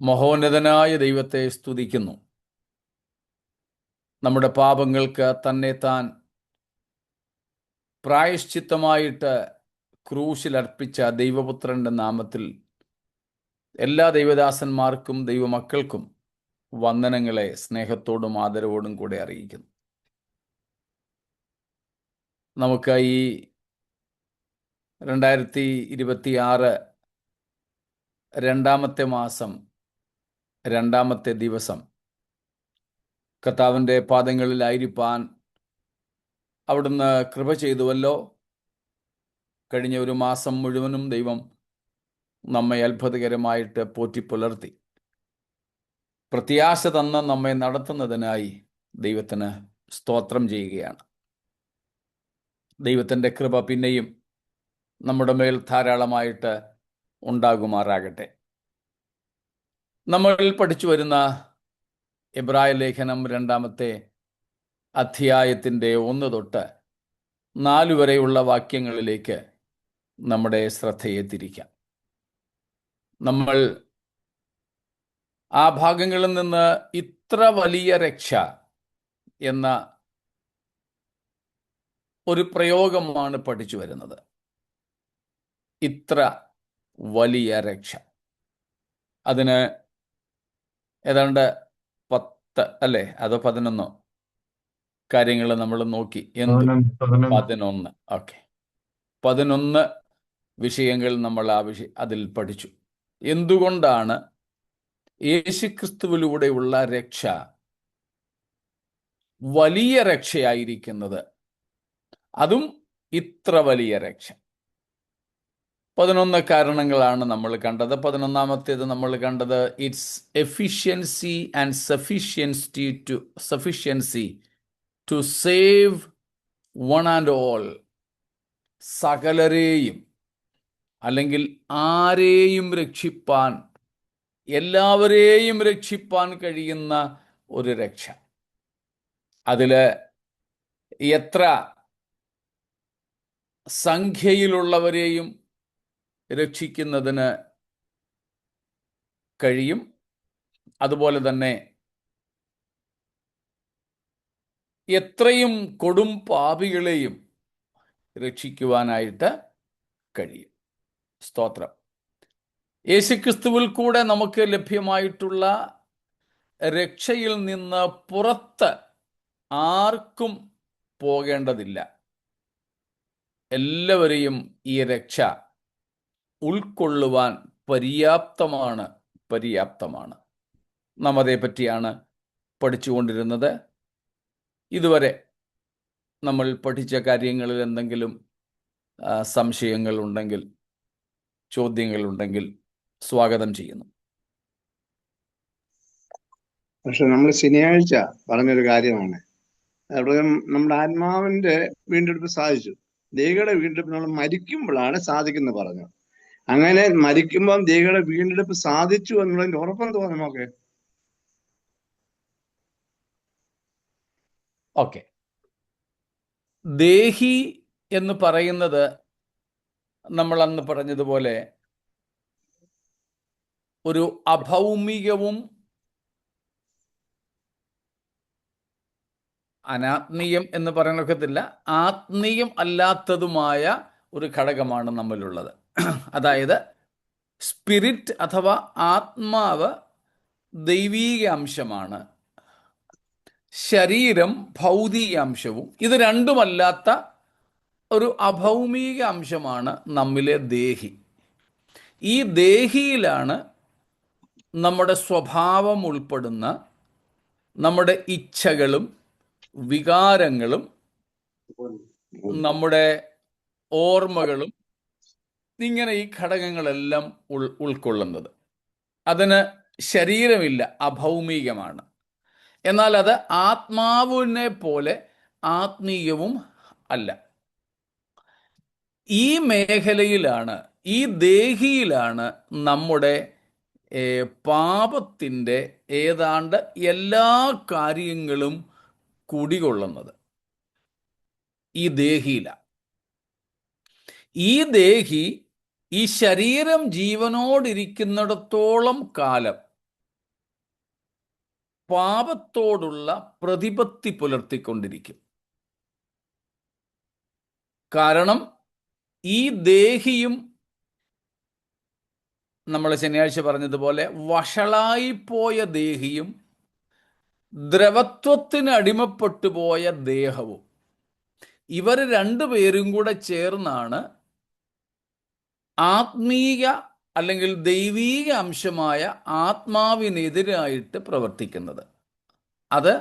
മഹോന്നതനായ ദൈവത്തെ സ്തുതിക്കുന്നു. നമ്മുടെ പാപങ്ങൾക്ക് തന്നെ താൻ പ്രായശ്ചിത്തമായിട്ട് ക്രൂശിൽ അർപ്പിച്ച ദൈവപുത്രന്റെ നാമത്തിൽ എല്ലാ ദൈവദാസന്മാർക്കും ദൈവമക്കൾക്കും വന്ദനങ്ങളെ സ്നേഹത്തോടും ആദരവോടും കൂടെ അറിയിക്കുന്നു. നമുക്ക് ഈ 2026 രണ്ടാമത്തെ മാസം രണ്ടാമത്തെ ദിവസം കർത്താവിൻ്റെ പാദങ്ങളിലായിരിക്കാൻ അവിടുന്ന് കൃപ ചെയ്തുവല്ലോ. കഴിഞ്ഞ ഒരു മാസം മുഴുവനും ദൈവം നമ്മെ അത്ഭുതകരമായിട്ട് പോറ്റിപ്പുലർത്തി. പ്രത്യാശ തന്ന് നമ്മെ നടത്തുന്നതിനായി ദൈവത്തിന് സ്തോത്രം ചെയ്യുകയാണ്. ദൈവത്തിൻ്റെ കൃപ പിന്നെയും നമ്മുടെ മേൽ ധാരാളമായിട്ട് ഉണ്ടാകുമാറാകട്ടെ. നമ്മൾ പഠിച്ചു വരുന്ന എബ്രായ ലേഖനം 2-ാമത്തെ അധ്യായത്തിൻ്റെ 1 തൊട്ട് 4 വരെയുള്ള വാക്യങ്ങളിലേക്ക് നമ്മുടെ ശ്രദ്ധയെ തിരിക്കാം. നമ്മൾ ആ ഭാഗങ്ങളിൽ നിന്ന് ഇത്ര വലിയ രക്ഷ എന്ന ഒരു പ്രയോഗമാണ് പഠിച്ചു വരുന്നത്. ഇത്ര വലിയ രക്ഷ. അതിന് ഏതാണ്ട് 10 അല്ലേ, അതോ 11 കാര്യങ്ങൾ നമ്മൾ നോക്കി. 11. ഓക്കെ, 11 വിഷയങ്ങൾ നമ്മൾ അതിൽ പഠിച്ചു. എന്തുകൊണ്ടാണ് യേശുക്രിസ്തുവിലൂടെയുള്ള രക്ഷ വലിയ രക്ഷയായിരിക്കുന്നത്, അതും ഇത്ര വലിയ രക്ഷ? 11 കാരണങ്ങളാണ് നമ്മൾ കണ്ടത്. 11-ാമത്തേത് നമ്മൾ കണ്ടത് it's efficiency and sufficiency to save one and all. സകലരെയും അല്ലെങ്കിൽ ആരെയും രക്ഷിപ്പാൻ, എല്ലാവരെയും രക്ഷിപ്പാൻ കഴിയുന്ന ഒരു രക്ഷ. അതിൽ എത്ര സംഖ്യയിലുള്ളവരെയും രക്ഷിക്കുന്നതിന് കഴിയും. അതുപോലെ തന്നെ എത്രയും കൊടും പാപികളെയും രക്ഷിക്കുവാനായിട്ട് കഴിയും. സ്തോത്രം. യേശുക്രിസ്തുവിൽ കൂടെ നമുക്ക് ലഭ്യമായിട്ടുള്ള രക്ഷയിൽ നിന്ന് പുറത്ത് ആർക്കും പോകേണ്ടതില്ല. എല്ലാവരെയും ഈ രക്ഷ ഉൾക്കൊള്ളുവാൻ പര്യാപ്തമാണ്. നാം അതേപ്പറ്റിയാണ് പഠിച്ചുകൊണ്ടിരുന്നത്. ഇതുവരെ നമ്മൾ പഠിച്ച കാര്യങ്ങളിൽ എന്തെങ്കിലും സംശയങ്ങളുണ്ടെങ്കിൽ, ചോദ്യങ്ങളുണ്ടെങ്കിൽ സ്വാഗതം ചെയ്യുന്നു. പക്ഷെ നമ്മൾ ശനിയാഴ്ച പറഞ്ഞൊരു കാര്യമാണ്, നമ്മുടെ ആത്മാവിന്റെ വീണ്ടെടുപ്പ് സാധിച്ചു. ദേഹിയുടെ വീണ്ടെടുപ്പ് നമ്മൾ മരിക്കുമ്പോഴാണ് സാധിക്കുന്നത് പറഞ്ഞു. അങ്ങനെ മരിക്കുമ്പം ദേഹിയുടെ വീണ്ടെടുപ്പ് സാധിച്ചു എന്നുള്ളതിന്റെ ഉറപ്പെന്ന് തോന്നുന്നു നമുക്ക്. ഓക്കെ, ദേഹി എന്ന് പറയുന്നത് നമ്മൾ അന്ന് പറഞ്ഞതുപോലെ ഒരു അഭൗമികവും അനാത്മീയം എന്ന് പറയാനൊക്കത്തില്ല, ആത്മീയം അല്ലാത്തതുമായ ഒരു ഘടകമാണ് നമ്മളുള്ളത്. അതായത് സ്പിരിറ്റ് അഥവാ ആത്മാവ് ദൈവീക അംശമാണ്, ശരീരം ഭൗതിക അംശവും. ഇത് രണ്ടുമല്ലാത്ത ഒരു അഭൗമിക അംശമാണ് നമ്മിലെ ദേഹി. ഈ ദേഹിയിലാണ് നമ്മുടെ സ്വഭാവം ഉൾപ്പെടുന്ന നമ്മുടെ ഇച്ഛകളും വികാരങ്ങളും നമ്മുടെ ഓർമ്മകളും, ഇങ്ങനെ ഈ ഘടകങ്ങളെല്ലാം ഉൾക്കൊള്ളുന്നത്. അതിന് ശരീരമില്ല, അഭൗമികമാണ്. എന്നാൽ അത് ആത്മാവിനെ പോലെ ആത്മീയവും അല്ല. ഈ മേഖലയിലാണ്, ഈ ദേഹിയിലാണ് നമ്മുടെ പാപത്തിൻ്റെ ഏതാണ്ട് എല്ലാ കാര്യങ്ങളും കുടികൊള്ളുന്നത്. ഈ ദേഹിയിലാണ്. ഈ ദേഹി, ഈ ശരീരം ജീവനോടിരിക്കുന്നിടത്തോളം കാലം പാപത്തോടുള്ള പ്രതിപത്തി പുലർത്തിക്കൊണ്ടിരിക്കും. കാരണം ഈ ദേഹിയും നമ്മൾ ശനിയാഴ്ച പറഞ്ഞതുപോലെ വഷളായിപ്പോയ ദേഹിയും ദ്രവത്വത്തിന് അടിമപ്പെട്ടു പോയ ദേഹവും, ഇവർ രണ്ടുപേരും കൂടെ ചേർന്നാണ് ആത്മീയ അല്ലെങ്കിൽ ദൈവീക അംശമായ ആത്മാവിനെതിരായിട്ട് പ്രവർത്തിക്കുന്നത്. അത്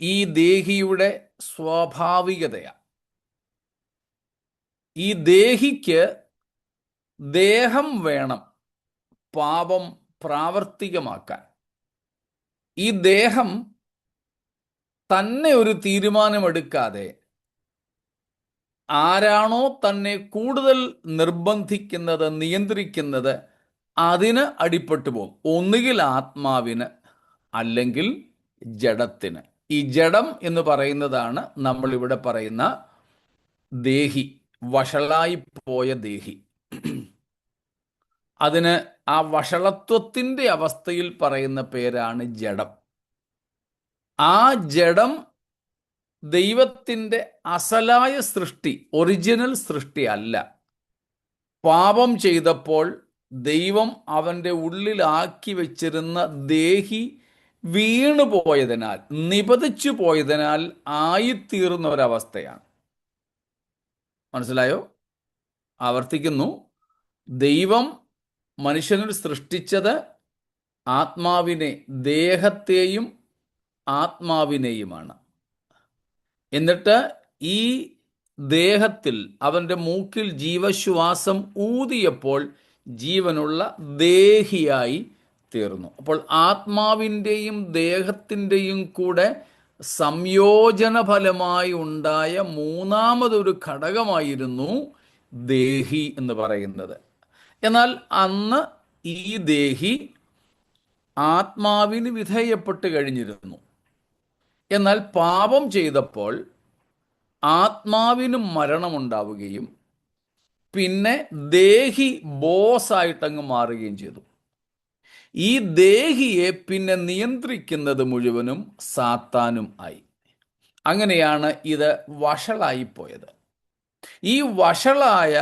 ഈ ദേഹിയുടെ സ്വാഭാവികതയാണ്. ഈ ദേഹിക്ക് ദേഹം വേണം പാപം പ്രാവർത്തികമാക്കാൻ. ഈ ദേഹം തന്നെ ഒരു തീരുമാനമെടുക്കാതെ ആരാണോ തന്നെ കൂടുതൽ നിർബന്ധിക്കുന്നത്, നിയന്ത്രിക്കുന്നത്, അതിന് അടിപ്പെട്ടു പോകും. ഒന്നുകിൽ ആത്മാവിന്, അല്ലെങ്കിൽ ജഡത്തിന്. ഈ ജഡം എന്ന് പറയുന്നതാണ് നമ്മളിവിടെ പറയുന്ന ദേഹി, വഷളായി പോയ ദേഹി. അതിന് ആ വഷളത്വത്തിൻ്റെ അവസ്ഥയിൽ പറയുന്ന പേരാണ് ജഡം. ആ ജഡം ദൈവത്തിൻ്റെ അസലായ സൃഷ്ടി, ഒറിജിനൽ സൃഷ്ടി അല്ല. പാപം ചെയ്തപ്പോൾ ദൈവം അവൻ്റെ ഉള്ളിലാക്കി വെച്ചിരുന്ന ദേഹി വീണുപോയതിനാൽ, നിപതിച്ചു പോയതിനാൽ ആയിത്തീർന്ന ഒരവസ്ഥയാണ്. മനസ്സിലായോ? ആവർത്തിക്കുന്നു. ദൈവം മനുഷ്യനിൽ സൃഷ്ടിച്ചത് ആത്മാവിനെ, ദേഹത്തെയും ആത്മാവിനെയുമാണ്. എന്നിട്ട് ഈ ദേഹത്തിൽ അവൻ്റെ മൂക്കിൽ ജീവശ്വാസം ഊതിയപ്പോൾ ജീവനുള്ള ദേഹിയായി തീർന്നു. അപ്പോൾ ആത്മാവിൻ്റെയും ദേഹത്തിൻ്റെയും കൂടെ സംയോജന ഫലമായി ഉണ്ടായ മൂന്നാമതൊരു ഘടകമായിരുന്നു ദേഹി എന്ന് പറയുന്നത്. എന്നാൽ അന്ന് ഈ ദേഹി ആത്മാവിന് വിധേയപ്പെട്ട് കഴിഞ്ഞിരുന്നു. എന്നാൽ പാപം ചെയ്തപ്പോൾ ആത്മാവിന് മരണമുണ്ടാവുകയും പിന്നെ ദേഹി ബോസായിട്ടങ്ങ് മാറുകയും ചെയ്തു. ഈ ദേഹിയെ പിന്നെ നിയന്ത്രിക്കുന്നത് മുഴുവനും സാത്താനും ആയി. അങ്ങനെയാണ് ഇത് വഷളായിപ്പോയത്. ഈ വഷളായ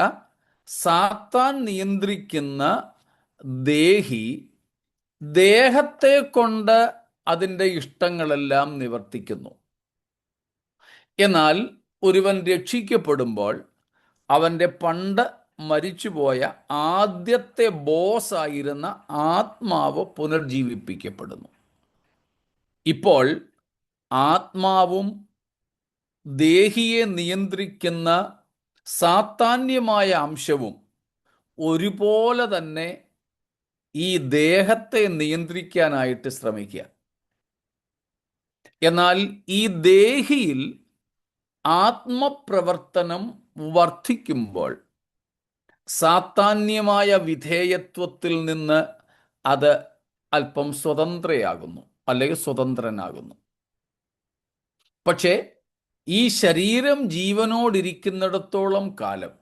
സാത്താൻ നിയന്ത്രിക്കുന്ന ദേഹി ദേഹത്തെ കൊണ്ട് അതിൻ്റെ ഇഷ്ടങ്ങളെല്ലാം നിവർത്തിക്കുന്നു. എന്നാൽ ഒരുവൻ രക്ഷിക്കപ്പെടുമ്പോൾ അവൻ്റെ പണ്ട് മരിച്ചുപോയ ആദ്യത്തെ ബോസായിരുന്ന ആത്മാവ് പുനർജീവിപ്പിക്കപ്പെടുന്നു. ഇപ്പോൾ ആത്മാവും ദേഹിയെ നിയന്ത്രിക്കുന്ന സാത്താന്യമായ അംശവും ഒരുപോലെ തന്നെ ഈ ദേഹത്തെ നിയന്ത്രിക്കാനായിട്ട് ശ്രമിക്കുക. എന്നാൽ ഈ ദേഹിയിൽ ആത്മപ്രവർത്തനം വർദ്ധിക്കുമ്പോൾ സാത്താന്യമായ വിധേയത്വത്തിൽ നിന്ന് അത് അല്പം സ്വതന്ത്രയാകുന്നു, അല്ലെങ്കിൽ സ്വതന്ത്രനാകുന്നു. പക്ഷേ ഈ ശരീരം ജീവനോടിരിക്കുന്നിടത്തോളം കാലം,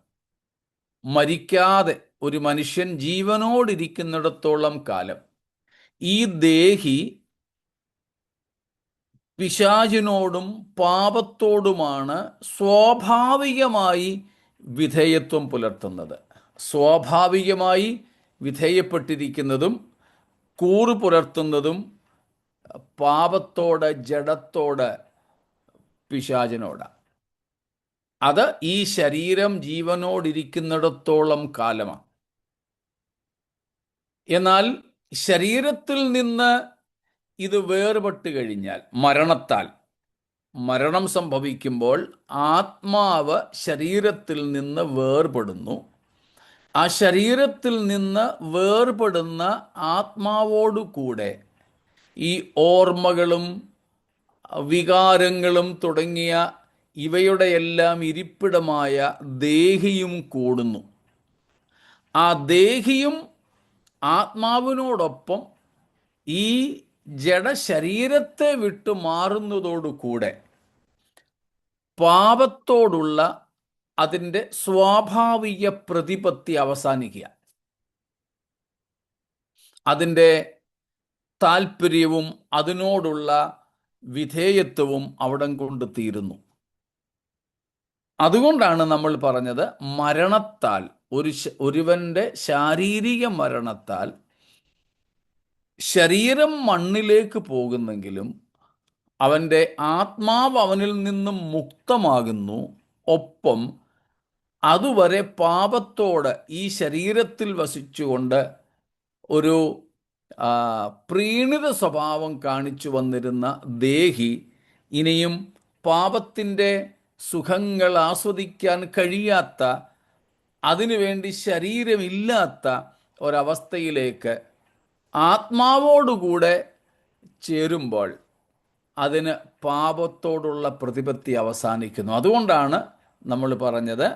മരിക്കാതെ ഒരു മനുഷ്യൻ ജീവനോടിരിക്കുന്നിടത്തോളം കാലം, ഈ ദേഹി പിശാചിനോടും പാപത്തോടുമാണ് സ്വാഭാവികമായി വിധേയത്വം പുലർത്തുന്നത്. സ്വാഭാവികമായി വിധേയപ്പെട്ടിരിക്കുന്നതും കൂറ് പുലർത്തുന്നതും പാപത്തോട്, ജഡത്തോട്, പിശാചിനോട്. അത് ഈ ശരീരം ജീവനോടിരിക്കുന്നിടത്തോളം കാലമാണ്. എന്നാൽ ശരീരത്തിൽ നിന്ന് ഇത് വേർപെട്ട് കഴിഞ്ഞാൽ, മരണത്താൽ, മരണം സംഭവിക്കുമ്പോൾ ആത്മാവ് ശരീരത്തിൽ നിന്ന് വേർപെടുന്നു. ആ ശരീരത്തിൽ നിന്ന് വേർപെടുന്ന ആത്മാവോടുകൂടെ ഈ ഓർമ്മകളും വികാരങ്ങളും തുടങ്ങിയ ഇവയുടെ എല്ലാം ഇരിപ്പിടമായ ദേഹിയും കൂടുന്നു. ആ ദേഹിയും ആത്മാവിനോടൊപ്പം ഈ ജഡശരീരത്തെ വിട്ടു മാറുന്നതോടുകൂടെ പാപത്തോടുള്ള അതിൻ്റെ സ്വാഭാവിക പ്രതിപത്തി അവസാനിക്കുക. അതിൻ്റെ താല്പര്യവും അതിനോടുള്ള വിധേയത്വവും അവിടം കൊണ്ട് തീരുന്നു. അതുകൊണ്ടാണ് നമ്മൾ പറഞ്ഞത് മരണത്താൽ ഒരുവന്റെ ശാരീരിക മരണത്താൽ ശരീരം മണ്ണിലേക്ക് പോകുന്നെങ്കിലും അവൻ്റെ ആത്മാവ് അവനിൽ നിന്നും മുക്തമാകുന്നു. ഒപ്പം അതുവരെ പാപത്തോട് ഈ ശരീരത്തിൽ വസിച്ചുകൊണ്ട് ഒരു പ്രീണിത സ്വഭാവം കാണിച്ചു വന്നിരുന്ന ദേഹി ഇനിയും പാപത്തിൻ്റെ സുഖങ്ങൾ ആസ്വദിക്കാൻ കഴിയാത്ത, അതിനുവേണ്ടി ശരീരമില്ലാത്ത ഒരവസ്ഥയിലേക്ക് ആത്മാവോടുകൂടെ ചേരുമ്പോൾ അതിന് പാപത്തോടുള്ള പ്രതിപത്തി അവസാനിക്കുന്നു. അതുകൊണ്ടാണ് നമ്മൾ പറഞ്ഞത്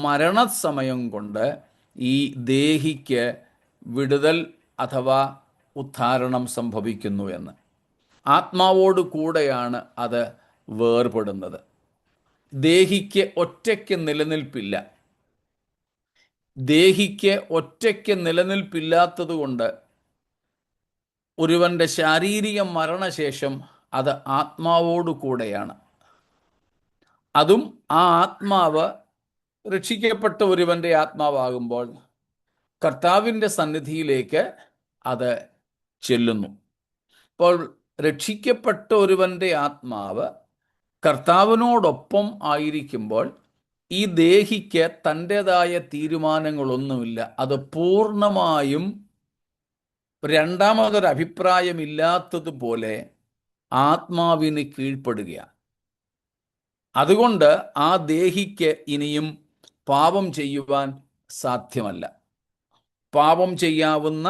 മരണസമയം കൊണ്ട് ഈ ദേഹിക്ക് വിടുതൽ അഥവാ ഉദ്ധാരണം സംഭവിക്കുന്നു എന്ന്. ആത്മാവോട് കൂടെയാണ് അത് വേർപെടുന്നത്. ദേഹിക്ക് ഒറ്റയ്ക്ക് നിലനിൽപ്പില്ല. ദേഹിക്ക് ഒറ്റയ്ക്ക് നിലനിൽപ്പില്ലാത്തതുകൊണ്ട് ഒരുവന്റെ ശാരീരിക മരണശേഷം അത് ആത്മാവോടു കൂടെയാണ്. അതും ആ ആത്മാവ് രക്ഷിക്കപ്പെട്ട ഒരുവന്റെ ആത്മാവാകുമ്പോൾ കർത്താവിൻ്റെ സന്നിധിയിലേക്ക് അത് ചെല്ലുന്നു. അപ്പോൾ രക്ഷിക്കപ്പെട്ട ഒരുവന്റെ ആത്മാവ് കർത്താവിനോടൊപ്പം ആയിരിക്കുമ്പോൾ ഈ ദേഹിക്ക് തൻ്റെതായ തീരുമാനങ്ങളൊന്നുമില്ല. അത് പൂർണ്ണമായും രണ്ടാമതൊരഭിപ്രായമില്ലാത്തതുപോലെ ആത്മാവിന് കീഴ്പ്പെടുകയാണ്. അതുകൊണ്ട് ആ ദേഹിക്ക് ഇനിയും പാപം ചെയ്യുവാൻ സാധ്യമല്ല. പാപം ചെയ്യാവുന്ന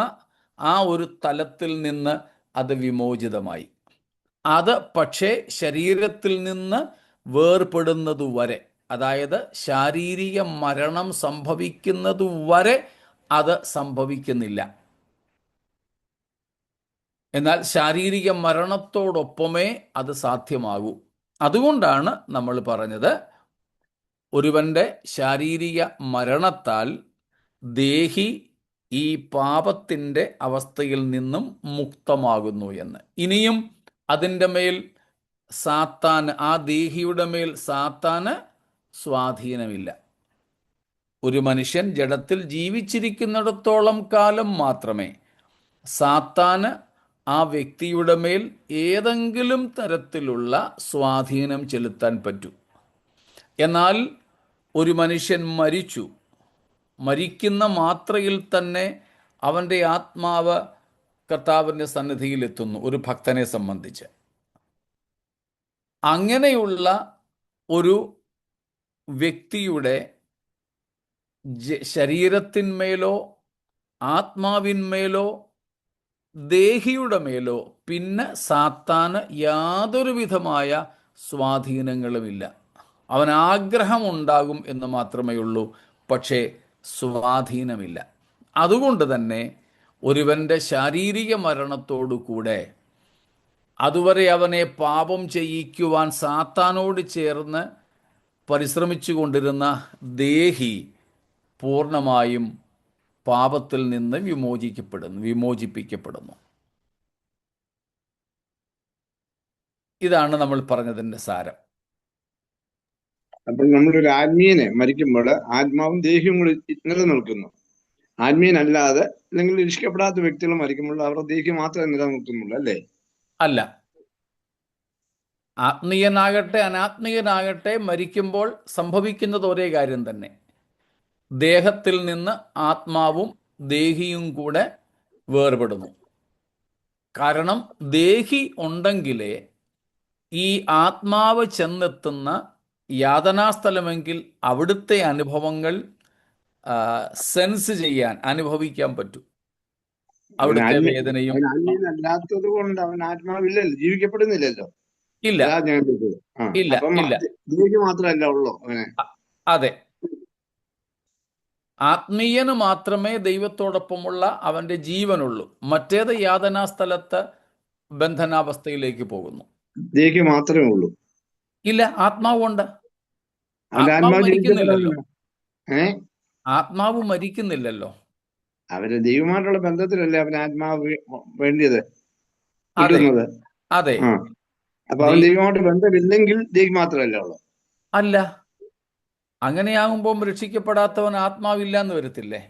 ആ ഒരു തലത്തിൽ നിന്ന് അത് വിമോചിതമായി. അത് പക്ഷേ ശരീരത്തിൽ നിന്ന് വേർപെടുന്നതുവരെ, അതായത് ശാരീരിക മരണം സംഭവിക്കുന്നതുവരെ അത് സംഭവിക്കുന്നില്ല. എന്നാൽ ശാരീരിക മരണത്തോടൊപ്പമേ അത് സാധ്യമാകൂ. അതുകൊണ്ടാണ് നമ്മൾ പറഞ്ഞത് ഒരുവന്റെ ശാരീരിക മരണത്താൽ ദേഹി ഈ പാപത്തിൻ്റെ അവസ്ഥയിൽ നിന്നും മുക്തമാകുന്നു എന്ന്. ഇനിയും അതിൻ്റെ മേൽ സാത്താന്, ആ ദേഹിയുടെ മേൽ സാത്താന് സ്വാധീനമില്ല. ഒരു മനുഷ്യൻ ജഡത്തിൽ ജീവിച്ചിരിക്കുന്നിടത്തോളം കാലം മാത്രമേ സാത്താന് ആ വ്യക്തിയുടെ മേൽ ഏതെങ്കിലും തരത്തിലുള്ള സ്വാധീനം ചെലുത്താൻ പറ്റൂ. എന്നാൽ ഒരു മനുഷ്യൻ മരിക്കുന്ന മാത്രയിൽ തന്നെ അവൻ്റെ ആത്മാവ് കർത്താവിൻ്റെ സന്നിധിയിലെത്തുന്നു. ഒരു ഭക്തനെ സംബന്ധിച്ച് അങ്ങനെയുള്ള ഒരു വ്യക്തിയുടെ ശരീരത്തിന്മേലോ ആത്മാവിന്മേലോ ദേഹിയുടെ മേലോ പിന്നെ സാത്താന് യാതൊരു വിധമായ സ്വാധീനങ്ങളുമില്ല. അവൻ ആഗ്രഹമുണ്ടാകും എന്ന് മാത്രമേ ഉള്ളൂ, പക്ഷേ സ്വാധീനമില്ല. അതുകൊണ്ട് തന്നെ ഒരുവന്റെ ശാരീരിക മരണത്തോടു കൂടെ അതുവരെ അവനെ പാപം ചെയ്യിക്കുവാൻ സാത്താനോട് ചേർന്ന് പരിശ്രമിച്ചു കൊണ്ടിരുന്ന ദേഹി പൂർണ്ണമായും പാപത്തിൽ നിന്ന് വിമോചിപ്പിക്കപ്പെടുന്നു. ഇതാണ് നമ്മൾ പറഞ്ഞതിൻ്റെ സാരം. അപ്പോൾ നമ്മളൊരു ആത്മീയനെ മരിക്കുമ്പോൾ ആത്മാവും ദേഹിയും കൂടി നിലനിൽക്കുന്നു. ആത്മീയനല്ലാതെ അല്ലെങ്കിൽ രക്ഷിക്കപ്പെടാത്ത വ്യക്തികൾ മരിക്കുമ്പോൾ അവരുടെ ദേഹി മാത്രമേ നിലനിൽക്കുന്നുള്ളൂ, അല്ലേ? അല്ല, ആത്മീയനാകട്ടെ അനാത്മീയനാകട്ടെ മരിക്കുമ്പോൾ സംഭവിക്കുന്നത് ഒരേ കാര്യം തന്നെ. ദേഹത്തിൽ നിന്ന് ആത്മാവും ദേഹിയും കൂടെ വേർപെടുന്നു. കാരണം ദേഹി ഉണ്ടെങ്കിലേ ഈ ആത്മാവ് ചെന്നെത്തുന്ന യാതനാസ്ഥലമെങ്കിൽ അവിടുത്തെ അനുഭവങ്ങൾ സെൻസ് ചെയ്യാൻ, അനുഭവിക്കാൻ പറ്റും. അവിടുത്തെ വേദനയും. ആത്മീയനല്ലാത്തത് കൊണ്ട് അവൻ ആത്മാവില്ലല്ലോ, ജീവിക്കപ്പെടുന്നില്ലല്ലോ. ഇല്ല ഇല്ല ഇല്ല, ദേഹി മാത്രമല്ല ഉള്ളൂ അവനെ. അതെ, ആത്മീയന് മാത്രമേ ദൈവത്തോടൊപ്പമുള്ള അവന്റെ ജീവനുള്ളൂ. മറ്റേത് യാതനാസ്ഥലത്ത് ബന്ധനാവസ്ഥയിലേക്ക് പോകുന്നു. ദേഹി മാത്രമേ ഉള്ളൂ. ഇല്ല, ആത്മാവുണ്ട്. ആത്മാവ് മരിക്കുന്നില്ലല്ലോ. അവര് ദൈവമായിട്ടുള്ള ബന്ധത്തിലല്ലേ അവന് ആത്മാവ് വേണ്ടിയത്. അതെ, കിട്ടുന്നത്. അതെ. ആ, അപ്പൊ അവൻ ദൈ ദൈവമായിട്ട് ബന്ധമില്ലെങ്കിൽ ദൈവം മാത്രമല്ല ഉള്ളൂ. അല്ല, അങ്ങനെയാകുമ്പോൾ രക്ഷിക്കപ്പെടാത്തവൻ ആത്മാവില്ല എന്ന് വരത്തില്ലേ?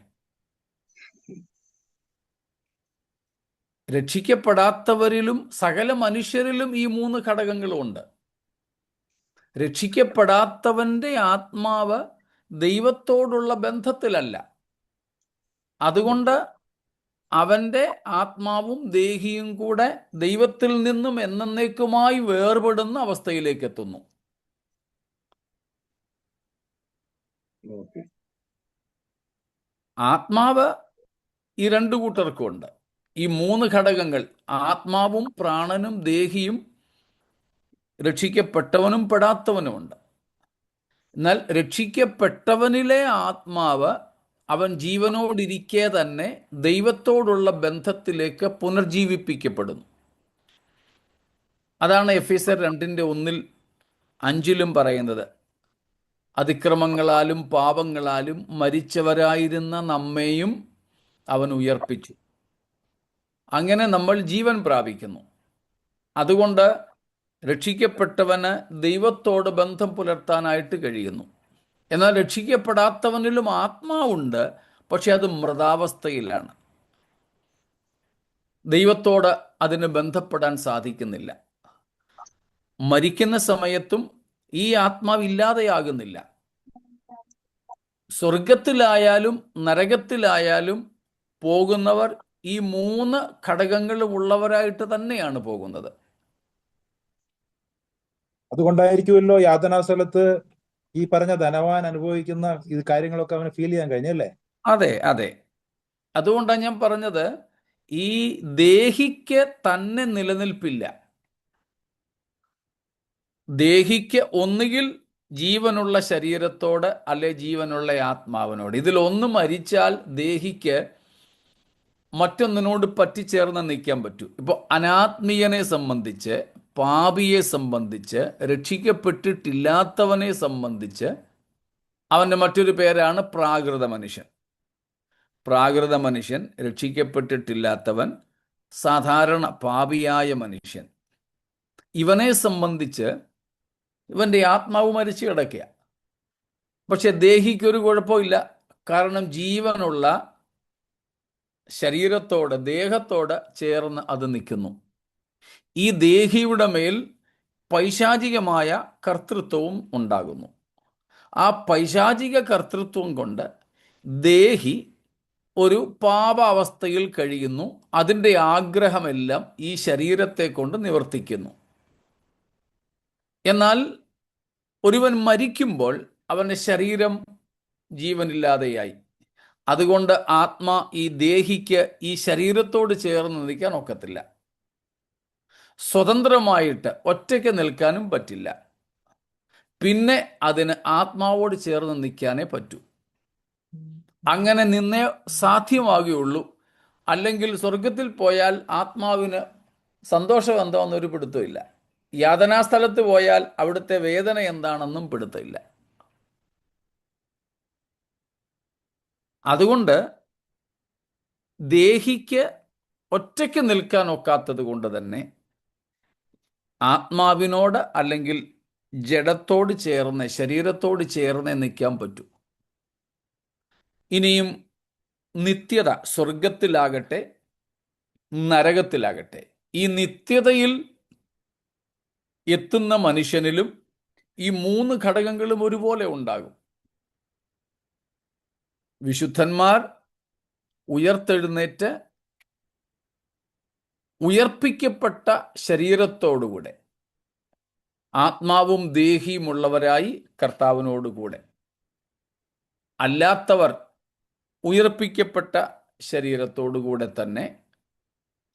രക്ഷിക്കപ്പെടാത്തവരിലും സകല മനുഷ്യരിലും ഈ മൂന്ന് ഘടകങ്ങളും ഉണ്ട്. രക്ഷിക്കപ്പെടാത്തവന്റെ ആത്മാവ് ദൈവത്തോടുള്ള ബന്ധത്തിലല്ല. അതുകൊണ്ട് അവന്റെ ആത്മാവും ദേഹിയും കൂടെ ദൈവത്തിൽ നിന്നും എന്നേക്കുമായി വേർപെടുന്ന അവസ്ഥയിലേക്ക് എത്തുന്നു. ഓക്കെ. ആത്മാവ് ഈ രണ്ടു കൂട്ടർക്കും ഉണ്ട്. ഈ മൂന്ന് ഘടകങ്ങൾ, ആത്മാവും പ്രാണനും ദേഹിയും, രക്ഷിക്കപ്പെട്ടവനും പെടാത്തവനുമുണ്ട്. എന്നാൽ രക്ഷിക്കപ്പെട്ടവനിലെ ആത്മാവ് അവൻ ജീവനോടിരിക്കെ തന്നെ ദൈവത്തോടുള്ള ബന്ധത്തിലേക്ക് പുനർജീവിപ്പിക്കപ്പെടുന്നു. അതാണ് എഫേസ്യർ 2:1-5 പറയുന്നത്. അതിക്രമങ്ങളാലും പാപങ്ങളാലും മരിച്ചവരായിരുന്ന നമ്മെയും അവൻ ഉയർപ്പിച്ചു. അങ്ങനെ നമ്മൾ ജീവൻ പ്രാപിക്കുന്നു. അതുകൊണ്ട് രക്ഷിക്കപ്പെട്ടവന് ദൈവത്തോട് ബന്ധം പുലർത്താനായിട്ട് കഴിയുന്നു. എന്നാൽ രക്ഷിക്കപ്പെടാത്തവനിലും ആത്മാവുണ്ട്, പക്ഷെ അത് മൃതാവസ്ഥയിലാണ്. ദൈവത്തോട് അതിന് ബന്ധപ്പെടാൻ സാധിക്കുന്നില്ല. മരിക്കുന്ന സമയത്തും ഈ ആത്മാവ് ഇല്ലാതെയാകുന്നില്ല. സ്വർഗത്തിലായാലും നരകത്തിലായാലും പോകുന്നവർ ഈ മൂന്ന് ഘടകങ്ങളും ഉള്ളവരായിട്ട് തന്നെയാണ് പോകുന്നത്. അതുകൊണ്ടായിരിക്കുമല്ലോ യാതനാ സ്ഥലത്ത് ഈ പറഞ്ഞ ധനവാൻ അനുഭവിക്കുന്ന ഈ കാര്യങ്ങളൊക്കെ അവന് ഫീൽ ചെയ്യാൻ കഴിഞ്ഞല്ലേ? അതെ, അതെ. അതുകൊണ്ടാണ് ഞാൻ പറഞ്ഞത്, ഈ ദേഹിക്ക് തന്നെ നിലനിൽപ്പില്ല. ദേഹിക്ക് ഒന്നുകിൽ ജീവനുള്ള ശരീരത്തോട്, അല്ലെ ജീവനുള്ള ആത്മാവിനോട്. ഇതിലൊന്ന് മരിച്ചാൽ ദേഹിക്ക് മറ്റൊന്നിനോട് പറ്റിച്ചേർന്ന് നിൽക്കാൻ പറ്റൂ. ഇപ്പോൾ അനാത്മീയനെ സംബന്ധിച്ച്, പാപിയെ സംബന്ധിച്ച്, രക്ഷിക്കപ്പെട്ടിട്ടില്ലാത്തവനെ സംബന്ധിച്ച് അവൻ്റെ മറ്റൊരു പേരാണ് പ്രാകൃത മനുഷ്യൻ. പ്രാകൃത മനുഷ്യൻ, രക്ഷിക്കപ്പെട്ടിട്ടില്ലാത്തവൻ, സാധാരണ പാപിയായ മനുഷ്യൻ. ഇവനെ സംബന്ധിച്ച് ഇവൻ്റെ ആത്മാവ് മരിച്ചു കിടക്കുക. പക്ഷെ ദേഹിക്കൊരു കുഴപ്പമില്ല. കാരണം ജീവനുള്ള ശരീരത്തോട്, ദേഹത്തോട് ചേർന്ന് അത് നിൽക്കുന്നു. ഈ ദേഹിയുടെ മേൽ പൈശാചികമായ കർത്തൃത്വവും ഉണ്ടാകുന്നു. ആ പൈശാചിക കർത്തൃത്വം കൊണ്ട് ദേഹി ഒരു പാപാവസ്ഥയിൽ കഴിയുന്നു. അതിൻ്റെ ആഗ്രഹമെല്ലാം ഈ ശരീരത്തെ കൊണ്ട് നിവർത്തിക്കുന്നു. എന്നാൽ ഒരുവൻ മരിക്കുമ്പോൾ അവൻ്റെ ശരീരം ജീവനില്ലാതെയായി. അതുകൊണ്ട് ആത്മാ ഈ ദേഹിക്ക് ഈ ശരീരത്തോട് ചേർന്ന് നിൽക്കാൻ ഒക്കത്തില്ല. സ്വതന്ത്രമായിട്ട് ഒറ്റയ്ക്ക് നിൽക്കാനും പറ്റില്ല. പിന്നെ അതിന് ആത്മാവോട് ചേർന്ന് നിൽക്കാനേ പറ്റൂ. അങ്ങനെ നിന്നേ സാധ്യമാകുകയുള്ളൂ. അല്ലെങ്കിൽ സ്വർഗത്തിൽ പോയാൽ ആത്മാവിന് സന്തോഷം എന്താണെന്നൊരു പിടുത്തമില്ല. യാതനാസ്ഥലത്ത് പോയാൽ അവിടുത്തെ വേദന എന്താണെന്നും പിടുത്തമില്ല. അതുകൊണ്ട് ദേഹിക്ക് ഒറ്റയ്ക്ക് നിൽക്കാൻ ഒക്കാത്തത് കൊണ്ട് തന്നെ ആത്മാവിനോട്, അല്ലെങ്കിൽ ജഡത്തോട് ചേർന്ന്, ശരീരത്തോട് ചേർന്ന് നിൽക്കാൻ പറ്റൂ. ഇനിയും നിത്യത, സ്വർഗത്തിലാകട്ടെ നരകത്തിലാകട്ടെ, ഈ നിത്യതയിൽ എത്തുന്ന മനുഷ്യനിലും ഈ മൂന്ന് ഘടകങ്ങളും ഒരുപോലെ ഉണ്ടാകും. വിശുദ്ധന്മാർ ഉയർത്തെഴുന്നേറ്റ് ഉയർപ്പിക്കപ്പെട്ട ശരീരത്തോടുകൂടെ ആത്മാവും ദേഹിയുമുള്ളവരായി കർത്താവിനോടുകൂടെ. അല്ലാത്തവർ ഉയർപ്പിക്കപ്പെട്ട ശരീരത്തോടുകൂടെ തന്നെ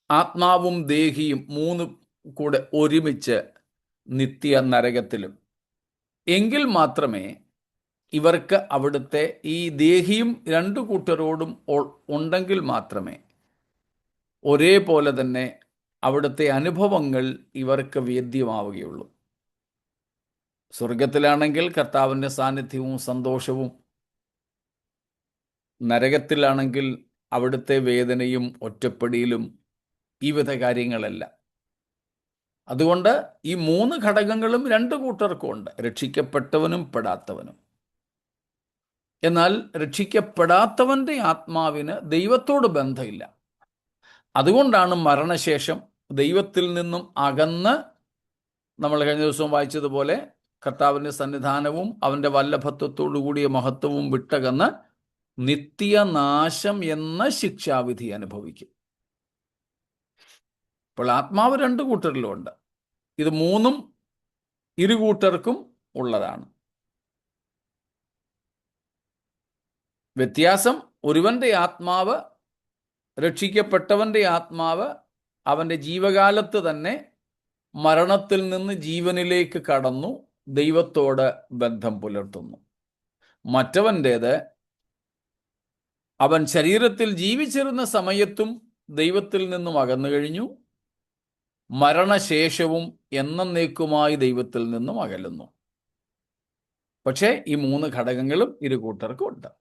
ആത്മാവും ദേഹിയും മൂന്ന് കൂടെ ഒരുമിച്ച് നിത്യ നരകത്തിലും. എങ്കിൽ മാത്രമേ ഇവർക്ക് അവിടുത്തെ ഈ ദേഹിയും രണ്ടു കൂട്ടരോടും ഉണ്ടെങ്കിൽ മാത്രമേ ഒരേപോലെ തന്നെ അവിടുത്തെ അനുഭവങ്ങൾ ഇവർക്ക് വേദ്യമാവുകയുള്ളൂ. സ്വർഗത്തിലാണെങ്കിൽ കർത്താവിൻ്റെ സാന്നിധ്യവും സന്തോഷവും, നരകത്തിലാണെങ്കിൽ അവിടുത്തെ വേദനയും ഒറ്റപ്പെടിയിലും ഈ വിധ കാര്യങ്ങളെല്ലാം. അതുകൊണ്ട് ഈ 3 ഘടകങ്ങളും 2 കൂട്ടർക്കും ഉണ്ട്, രക്ഷിക്കപ്പെട്ടവനും പെടാത്തവനും. എന്നാൽ രക്ഷിക്കപ്പെടാത്തവൻ്റെ ആത്മാവിന് ദൈവത്തോട് ബന്ധമില്ല. അതുകൊണ്ടാണ് മരണശേഷം ദൈവത്തിൽ നിന്നും അകന്ന്, നമ്മൾ കഴിഞ്ഞ ദിവസവും വായിച്ചതുപോലെ, കർത്താവിൻ്റെ സന്നിധാനവും അവൻ്റെ വല്ലഭത്വത്തോടു കൂടിയ മഹത്വവും വിട്ടകന്ന് നിത്യനാശം എന്ന ശിക്ഷാവിധി അനുഭവിക്കും. അപ്പോൾ ആത്മാവ് 2 കൂട്ടരിലുമുണ്ട്. ഇത് 3ഉം ഇരു കൂട്ടർക്കും ഉള്ളതാണ്. വ്യത്യാസം, ഒരുവന്റെ ആത്മാവ്, രക്ഷിക്കപ്പെട്ടവന്റെ ആത്മാവ് അവൻ്റെ ജീവകാലത്ത് തന്നെ മരണത്തിൽ നിന്ന് ജീവനിലേക്ക് കടന്നു ദൈവത്തോട് ബന്ധം പുലർത്തുന്നു. മറ്റവൻ്റേത് അവൻ ശരീരത്തിൽ ജീവിച്ചിരുന്ന സമയത്തും ദൈവത്തിൽ നിന്നും അകന്നു കഴിഞ്ഞു, മരണശേഷവും എന്നേക്കുമായി ദൈവത്തിൽ നിന്നും അകലുന്നു. പക്ഷേ ഈ 3 ഘടകങ്ങളും ഇരു കൂട്ടർക്കും ഉണ്ട്.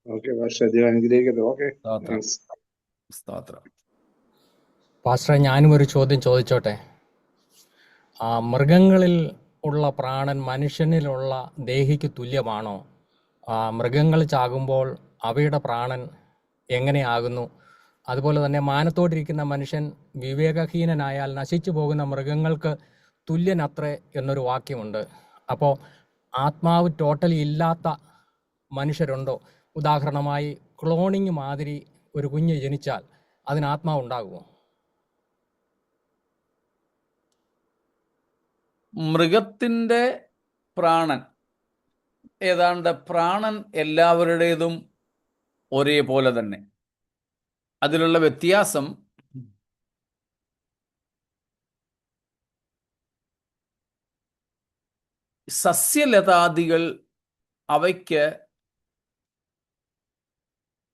ഓക്കെ ദൈവം അനുഗ്രഹിക്കട്ടെ. ഓക്കെ, സ്തോത്രം, താങ്ക്സ്. സ്തോത്രം. പാസ്റ്ററെ, ഞാനും ഒരു ചോദ്യം ചോദിച്ചോട്ടെ? മൃഗങ്ങളിൽ ഉള്ള പ്രാണൻ മനുഷ്യനിലുള്ള ദേഹിക്ക് തുല്യമാണോ? മൃഗങ്ങൾ ചാകുമ്പോൾ അവയുടെ പ്രാണൻ എങ്ങനെയാകുന്നു? അതുപോലെ തന്നെ മാനത്തോടിരിക്കുന്ന മനുഷ്യൻ വിവേകഹീനനായാൽ നശിച്ചു പോകുന്ന മൃഗങ്ങൾക്ക് തുല്യനത്രേ എന്നൊരു വാക്യമുണ്ട്. അപ്പോൾ ആത്മാവ് ടോട്ടലി ഇല്ലാത്ത മനുഷ്യരുണ്ടോ? ഉദാഹരണമായി ക്ലോണിങ് മാതിരി ഒരു കുഞ്ഞ് ജനിച്ചാൽ അതിന് ആത്മാവ് ഉണ്ടാകുമോ? മൃഗത്തിൻ്റെ പ്രാണൻ ഏതാണ്ട് പ്രാണൻ എല്ലാവരുടേതും ഒരേപോലെ തന്നെ. അതിലുള്ള വ്യത്യാസം സസ്യലതാദികൾ അവയ്ക്ക്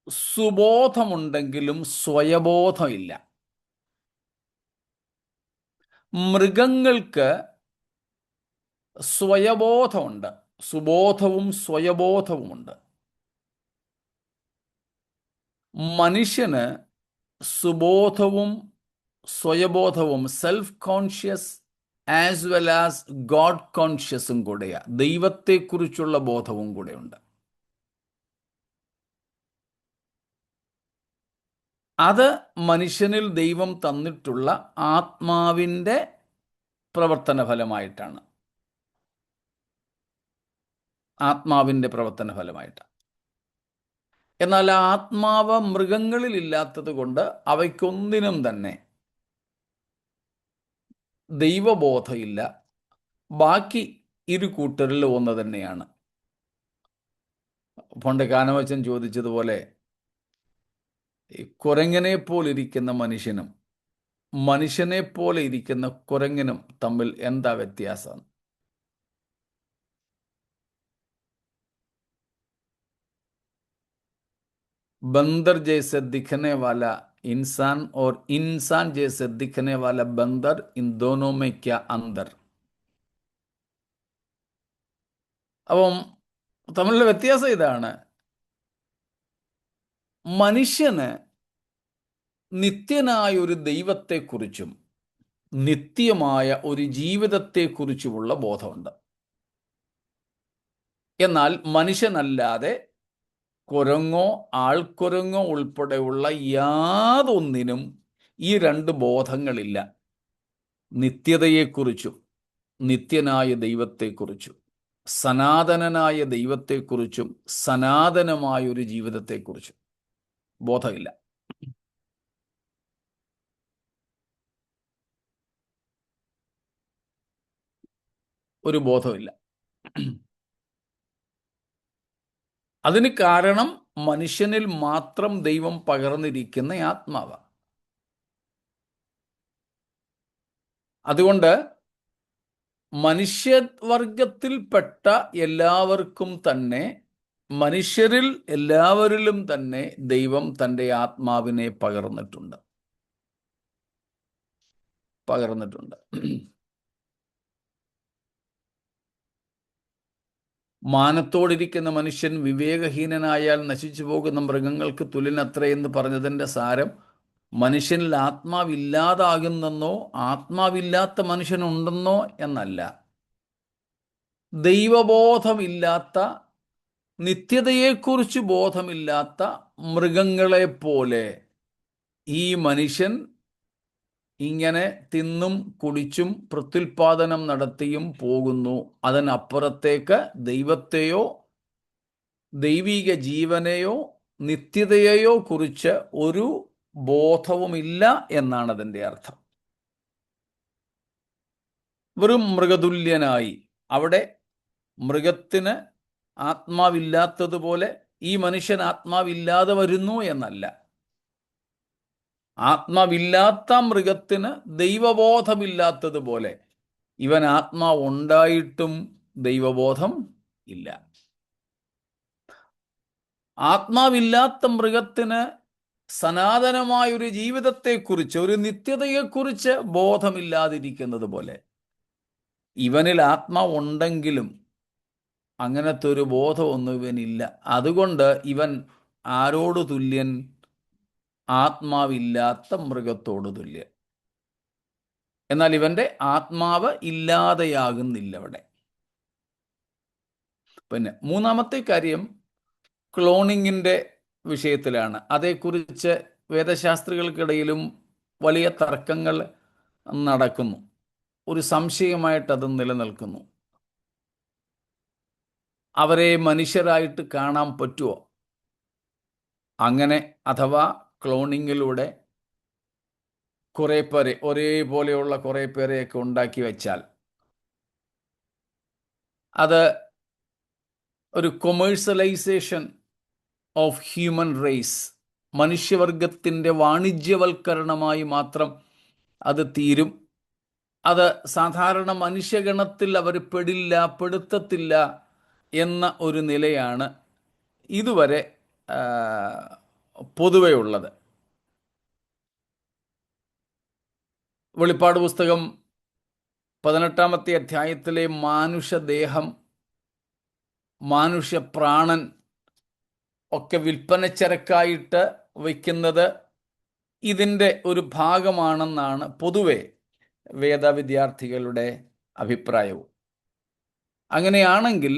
സുബോധമുണ്ടെങ്കിലും സ്വയബോധമില്ല. മൃഗങ്ങൾക്ക് സ്വയബോധമുണ്ട്, സുബോധവും സ്വയബോധവുമുണ്ട്. മനുഷ്യന് സുബോധവും സ്വയബോധവും, self conscious as well as God കോൺഷ്യസും കൂടെയാണ്, ദൈവത്തെക്കുറിച്ചുള്ള ബോധവും കൂടെയുണ്ട്. അത് മനുഷ്യനിൽ ദൈവം തന്നിട്ടുള്ള ആത്മാവിൻ്റെ പ്രവർത്തന ഫലമായിട്ടാണ്. ആത്മാവിൻ്റെ പ്രവർത്തന ഫലമായിട്ടാണ്. എന്നാൽ ആ ആത്മാവ് മൃഗങ്ങളിൽ ഇല്ലാത്തത് കൊണ്ട് അവയ്ക്കൊന്നിനും തന്നെ ദൈവബോധമില്ല. ബാക്കി ഇരു കൂട്ടരിൽ ഒന്ന് തന്നെയാണ്. പണ്ട് കാനവച്ചൻ ചോദിച്ചതുപോലെ, ഈ കുരങ്ങനെ പോലെ ഇരിക്കുന്ന മനുഷ്യനും മനുഷ്യനെ പോലെ ഇരിക്കുന്ന കുരങ്ങനും തമ്മിൽ എന്താ വ്യത്യാസം? बंदर जैसे दिखने वाला इंसान और इंसान जैसे दिखने वाला बंदर, इन दोनों में क्या अंतर? അപ്പം തമ്മിലുള്ള വ്യത്യാസം ഇതാണ്. മനുഷ്യന് നിത്യനായ ഒരു ദൈവത്തെക്കുറിച്ചും നിത്യമായ ഒരു ജീവിതത്തെക്കുറിച്ചുമുള്ള ബോധമുണ്ട്. എന്നാൽ മനുഷ്യനല്ലാതെ കുരങ്ങോ ആൾക്കുരങ്ങോ ഉൾപ്പെടെയുള്ള യാതൊന്നിനും ഈ 2 ബോധങ്ങളില്ല. നിത്യതയെക്കുറിച്ചും നിത്യനായ ദൈവത്തെക്കുറിച്ചും സനാതനനായ ദൈവത്തെക്കുറിച്ചും സനാതനമായൊരു ജീവിതത്തെക്കുറിച്ചും ബോധമില്ല. ഒരു ബോധമില്ല. അതിന് കാരണം മനുഷ്യനിൽ മാത്രം ദൈവം പകർന്നിരിക്കുന്ന ആത്മാവ്. അതുകൊണ്ട് മനുഷ്യവർഗത്തിൽപ്പെട്ട എല്ലാവർക്കും തന്നെ, മനുഷ്യരിൽ എല്ലാവരിലും തന്നെ ദൈവം തൻ്റെ ആത്മാവിനെ പകർന്നിട്ടുണ്ട്. മാനത്തോടിരിക്കുന്ന മനുഷ്യൻ വിവേകഹീനനായാൽ നശിച്ചു പോകുന്ന മൃഗങ്ങൾക്ക് തുല്യനത്രയെന്ന് പറഞ്ഞതിൻ്റെ സാരം, മനുഷ്യനിൽ ആത്മാവില്ലാതാകുന്നെന്നോ ആത്മാവില്ലാത്ത മനുഷ്യനുണ്ടെന്നോ എന്നല്ല. ദൈവബോധമില്ലാത്ത, നിത്യതയെക്കുറിച്ച് ബോധമില്ലാത്ത മൃഗങ്ങളെപ്പോലെ ഈ മനുഷ്യൻ ഇങ്ങനെ തിന്നും കുടിച്ചും പ്രത്യുൽപാദനം നടത്തിയും പോകുന്നു. അതിനപ്പുറത്തേക്ക് ദൈവത്തെയോ ദൈവിക ജീവനെയോ നിത്യതയെയോ കുറിച്ച് ഒരു ബോധവുമില്ല എന്നാണ് അതിൻ്റെ അർത്ഥം. വെറും മൃഗതുല്യനായി, അവിടെ മൃഗത്തിന് ആത്മാവില്ലാത്തതുപോലെ ഈ മനുഷ്യൻ ആത്മാവില്ലാതെ വരുന്നു എന്നല്ല. ആത്മാവില്ലാത്ത മൃഗത്തിന് ദൈവബോധമില്ലാത്തതുപോലെ ഇവൻ ആത്മാവ് ഉണ്ടായിട്ടും ദൈവബോധം ഇല്ല. ആത്മാവില്ലാത്ത മൃഗത്തിന് സനാതനമായൊരു ജീവിതത്തെക്കുറിച്ച്, ഒരു നിത്യതയെക്കുറിച്ച് ബോധമില്ലാതിരിക്കുന്നത് പോലെ ഇവനിൽ ആത്മാവ് ഉണ്ടെങ്കിലും അങ്ങനത്തെ ഒരു ബോധമൊന്നും ഇവനില്ല. അതുകൊണ്ട് ഇവൻ ആരോട് തുല്യൻ? ആത്മാവില്ലാത്ത മൃഗത്തോട് തുല്യൻ. എന്നാൽ ഇവന്റെ ആത്മാവ് ഇല്ലാതെയാകുന്നില്ല അവിടെ. പിന്നെ മൂന്നാമത്തെ കാര്യം ക്ലോണിങ്ങിൻ്റെ വിഷയത്തിലാണ്. അതേക്കുറിച്ച് വേദശാസ്ത്രികൾക്കിടയിലും വലിയ തർക്കങ്ങൾ നടക്കുന്നു. ഒരു സംശയമായിട്ടത് നിലനിൽക്കുന്നു. അവരെ മനുഷ്യരായിട്ട് കാണാൻ പറ്റുമോ? അങ്ങനെ അഥവാ ക്ലോണിങ്ങിലൂടെ കുറേ പേരെ, ഒരേപോലെയുള്ള കുറേ പേരെയൊക്കെ ഉണ്ടാക്കി വെച്ചാൽ അത് ഒരു കൊമേഴ്സ്യലൈസേഷൻ ഓഫ് ഹ്യൂമൻ റേസ്, മനുഷ്യവർഗത്തിൻ്റെ വാണിജ്യവൽക്കരണമായി മാത്രം അത് തീരും. അത് സാധാരണ മനുഷ്യഗണത്തിൽ അവർ പെടുത്തത്തില്ല എന്ന ഒരു നിലയാണ് ഇതുവരെ പൊതുവെ ഉള്ളത്. വെളിപ്പാട് പുസ്തകം 18-ാമത്തെ അധ്യായത്തിലെ മാനുഷദേഹം, മാനുഷ്യപ്രാണൻ ഒക്കെ വിൽപ്പനച്ചരക്കായിട്ട് വയ്ക്കുന്നത് ഇതിൻ്റെ ഒരു ഭാഗമാണെന്നാണ് പൊതുവെ വേദവിദ്യാർത്ഥികളുടെ അഭിപ്രായവും. അങ്ങനെയാണെങ്കിൽ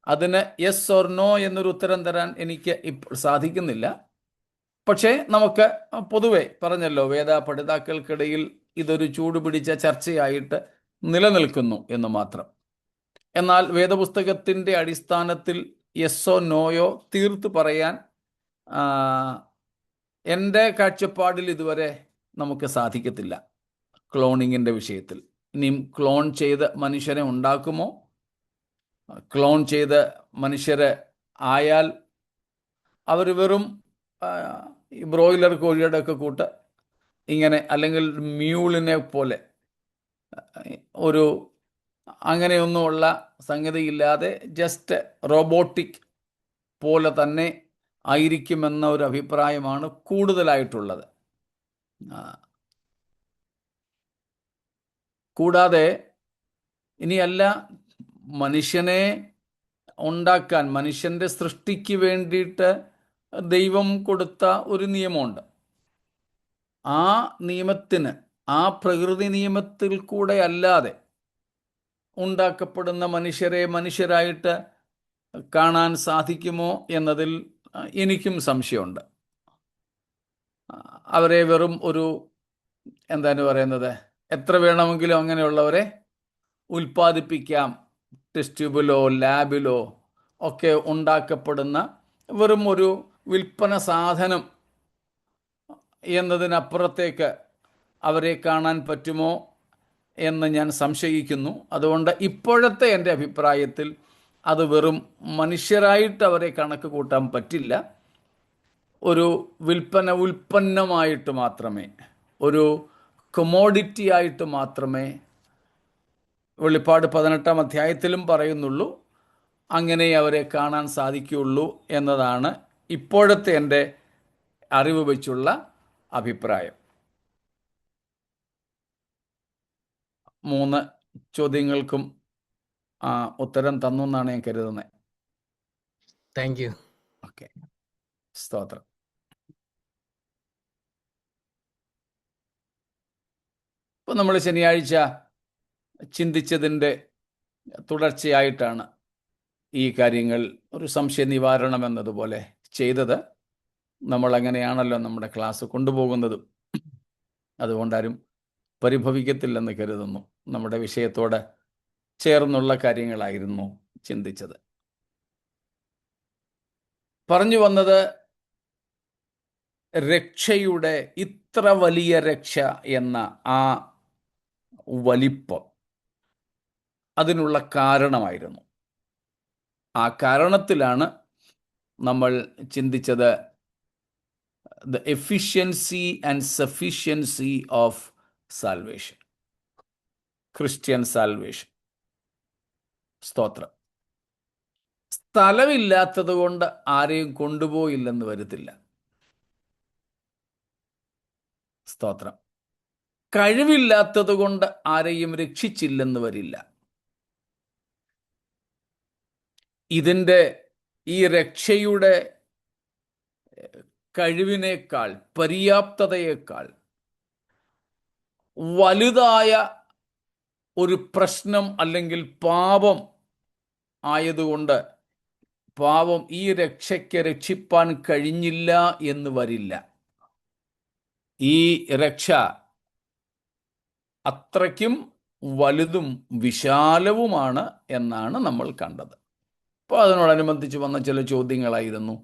അതിന് യെസ് ഓർ നോ എന്നൊരു ഉത്തരം തരാൻ എനിക്ക് ഇപ്പോൾ സാധിക്കുന്നില്ല. പക്ഷേ നമുക്ക് പൊതുവെ പറഞ്ഞല്ലോ, വേദ പഠിതാക്കൾക്കിടയിൽ ഇതൊരു ചൂടുപിടിച്ച ചർച്ചയായിട്ട് നിലനിൽക്കുന്നു എന്ന് മാത്രം. എന്നാൽ വേദപുസ്തകത്തിൻ്റെ അടിസ്ഥാനത്തിൽ യെസ്സോ നോയോ തീർത്ത് പറയാൻ എൻ്റെ കാഴ്ചപ്പാടിൽ ഇതുവരെ നമുക്ക് സാധിക്കത്തില്ല ക്ലോണിങ്ങിൻ്റെ വിഷയത്തിൽ. ഇനിയും ക്ലോൺ ചെയ്ത് മനുഷ്യരെ ഉണ്ടാക്കുമോ? ക്ലോൺ ചെയ്ത് മനുഷ്യരെ ആയാൽ അവർ വെറും ബ്രോയിലർ കോഴിയുടെ ഒക്കെ കൂട്ട് ഇങ്ങനെ, അല്ലെങ്കിൽ മ്യൂളിനെ പോലെ ഒരു അങ്ങനെയൊന്നുമുള്ള സംഗതിയില്ലാതെ ജസ്റ്റ് റോബോട്ടിക് പോലെ തന്നെ ആയിരിക്കുമെന്ന ഒരു അഭിപ്രായമാണ് കൂടുതലായിട്ടുള്ളത്. കൂടാതെ ഇനിയല്ല, മനുഷ്യനെ ഉണ്ടാക്കാൻ, മനുഷ്യൻ്റെ സൃഷ്ടിക്ക് വേണ്ടിയിട്ട് ദൈവം കൊടുത്ത ഒരു നിയമമുണ്ട്. ആ നിയമത്തിന്, ആ പ്രകൃതി നിയമത്തിൽ കൂടെ അല്ലാതെ ഉണ്ടാക്കപ്പെടുന്ന മനുഷ്യരെ മനുഷ്യരായിട്ട് കാണാൻ സാധിക്കുമോ എന്നതിൽ എനിക്കും സംശയമുണ്ട്. അവരെ വെറും ഒരു എന്താണ് പറയുന്നത്, എത്ര വേണമെങ്കിലും അങ്ങനെയുള്ളവരെ ഉൽപ്പാദിപ്പിക്കാം. ടെസ്റ്റ് ട്യൂബിലോ ലാബിലോ ഒക്കെ ഉണ്ടാക്കപ്പെടുന്ന വെറും ഒരു വിൽപ്പന സാധനം എന്നതിനപ്പുറത്തേക്ക് അവരെ കാണാൻ പറ്റുമോ എന്ന് ഞാൻ സംശയിക്കുന്നു. അതുകൊണ്ട് ഇപ്പോഴത്തെ എൻ്റെ അഭിപ്രായത്തിൽ അത് വെറും മനുഷ്യരായിട്ട് അവരെ കണക്ക് കൂട്ടാൻ പറ്റില്ല. ഒരു ഉൽപ്പന്നമായിട്ട് മാത്രമേ, ഒരു കൊമോഡിറ്റി ആയിട്ട് മാത്രമേ വെളിപ്പാട് 18-ാം അധ്യായത്തിലും പറയുന്നുള്ളൂ. അങ്ങനെ അവരെ കാണാൻ സാധിക്കുകയുള്ളൂ എന്നതാണ് ഇപ്പോഴത്തെ എൻ്റെ അറിവ് വെച്ചുള്ള അഭിപ്രായം. 3 ചോദ്യങ്ങൾക്കും ഉത്തരം തന്നു എന്നാണ് ഞാൻ കരുതുന്നത്. Thank you. ഓക്കെ, സ്തോത്രം. ഇപ്പം നമ്മൾ ശനിയാഴ്ച ചിന്തിച്ചതിൻ്റെ തുടർച്ചയായിട്ടാണ് ഈ കാര്യങ്ങൾ ഒരു സംശയ നിവാരണം എന്നതുപോലെ ചെയ്തത്. നമ്മൾ അങ്ങനെയാണല്ലോ നമ്മുടെ ക്ലാസ് കൊണ്ടുപോകുന്നതും. അതുകൊണ്ടാരും പരിഭവിക്കത്തില്ലെന്ന് കരുതുന്നു. നമ്മുടെ വിഷയത്തോട് ചേർന്നുള്ള കാര്യങ്ങളായിരുന്നു ചിന്തിച്ചത്. പറഞ്ഞു വന്നത് രക്ഷയുടെ ഇത്ര വലിയ രക്ഷ എന്ന ആ വലിപ്പം അതിനുള്ള കാരണമായിരുന്നു. ആ കാരണത്തിലാണ് നമ്മൾ ചിന്തിച്ചത് the efficiency and sufficiency of salvation, Christian salvation. സ്തോത്രം. സ്ഥലമില്ലാത്തത് കൊണ്ട് ആരെയും കൊണ്ടുപോയില്ലെന്ന് വരത്തില്ല. സ്തോത്രം. കഴിവില്ലാത്തത് കൊണ്ട് ആരെയും രക്ഷിച്ചില്ലെന്ന് വരില്ല. ഇതിൻ്റെ ഈ രക്ഷയുടെ കഴിവിനേക്കാൾ പര്യാപ്തതയേക്കാൾ വലുതായ ഒരു പ്രശ്നം അല്ലെങ്കിൽ പാപം ആയതുകൊണ്ട് പാപം ഈ രക്ഷയ്ക്ക് രക്ഷിപ്പാൻ കഴിഞ്ഞില്ല എന്ന് വരില്ല. ഈ രക്ഷ അത്രയ്ക്കും വലുതും വിശാലവുമാണ് എന്നാണ് നമ്മൾ കണ്ടത്. അപ്പോൾ അതിനോടനുബന്ധിച്ച് വന്ന ചില ചോദ്യങ്ങളായിരുന്നു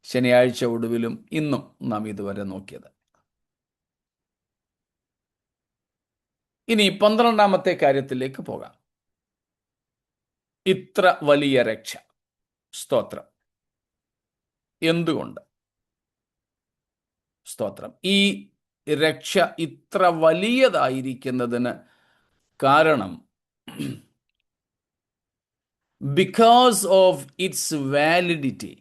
ശനിയാഴ്ച ഒടുവിലും ഇന്നും നാം ഇതുവരെ നോക്കിയത്. ഇനി 12ാമത്തെ കാര്യത്തിലേക്ക് പോകാം. ഇത്ര വലിയ രക്ഷ. സ്തോത്രം. എന്തുകൊണ്ട്? സ്തോത്രം. ഈ രക്ഷ ഇത്ര വലിയതായിരിക്കുന്നതിന് കാരണം because of its validity.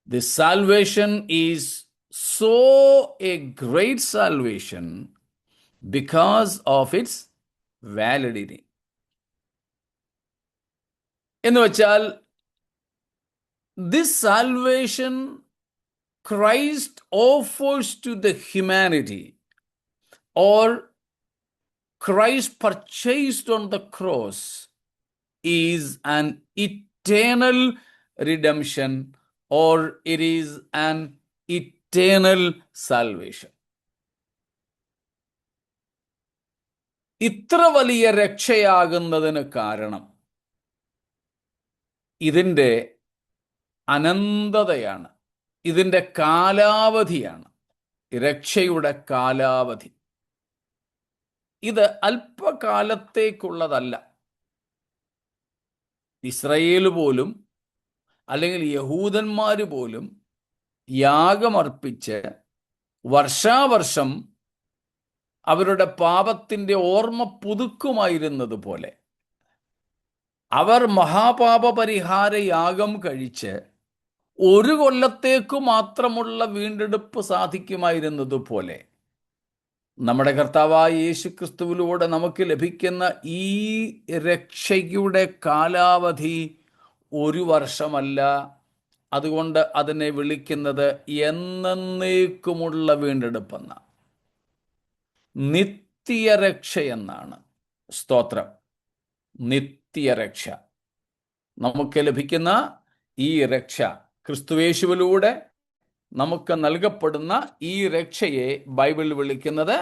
The salvation is so a great salvation because of its validity. എന്ന് വെച്ചാൽ this salvation Christ offers to the humanity, or Christ purchased on the cross, is an eternal redemption, or it is an eternal salvation. ഇത്ര വലിയ രക്ഷയാകുന്നതിന് കാരണം ഇതിൻ്റെ അനന്തതയാണ്, ഇതിൻ്റെ കാലാവധിയാണ്. രക്ഷയുടെ കാലാവധി ഇത് അല്പകാലത്തേക്കുള്ളതല്ല. ഇസ്രായേൽ പോലും അല്ലെങ്കിൽ യഹൂദന്മാർ പോലും യാഗമർപ്പിച്ച് വർഷാവർഷം അവരുടെ പാപത്തിൻ്റെ ഓർമ്മ പുതുക്കുമായിരുന്നത് പോലെ അവർ മഹാപാപ പരിഹാര യാഗം കഴിച്ച് ഒരു കൊല്ലത്തേക്കു മാത്രമുള്ള വീണ്ടെടുപ്പ് സാധിക്കുമായിരുന്നത് പോലെ നമ്മുടെ കർത്താവായ യേശു ക്രിസ്തുവിലൂടെ നമുക്ക് ലഭിക്കുന്ന ഈ രക്ഷയുടെ കാലാവധി 1 വർഷമല്ല. അതുകൊണ്ട് അതിനെ വിളിക്കുന്നത് എന്നേക്കുമുള്ള വീണ്ടെടുപ്പെന്ന, നിത്യരക്ഷയെന്നാണ്. സ്തോത്രം. നിത്യരക്ഷ. നമുക്ക് ലഭിക്കുന്ന ഈ രക്ഷ, ക്രിസ്തുയേശുവിലൂടെ നമുക്ക് നൽകപ്പെടുന്ന ഈ രക്ഷയെ ബൈബിൾ വിളിക്കുന്നത്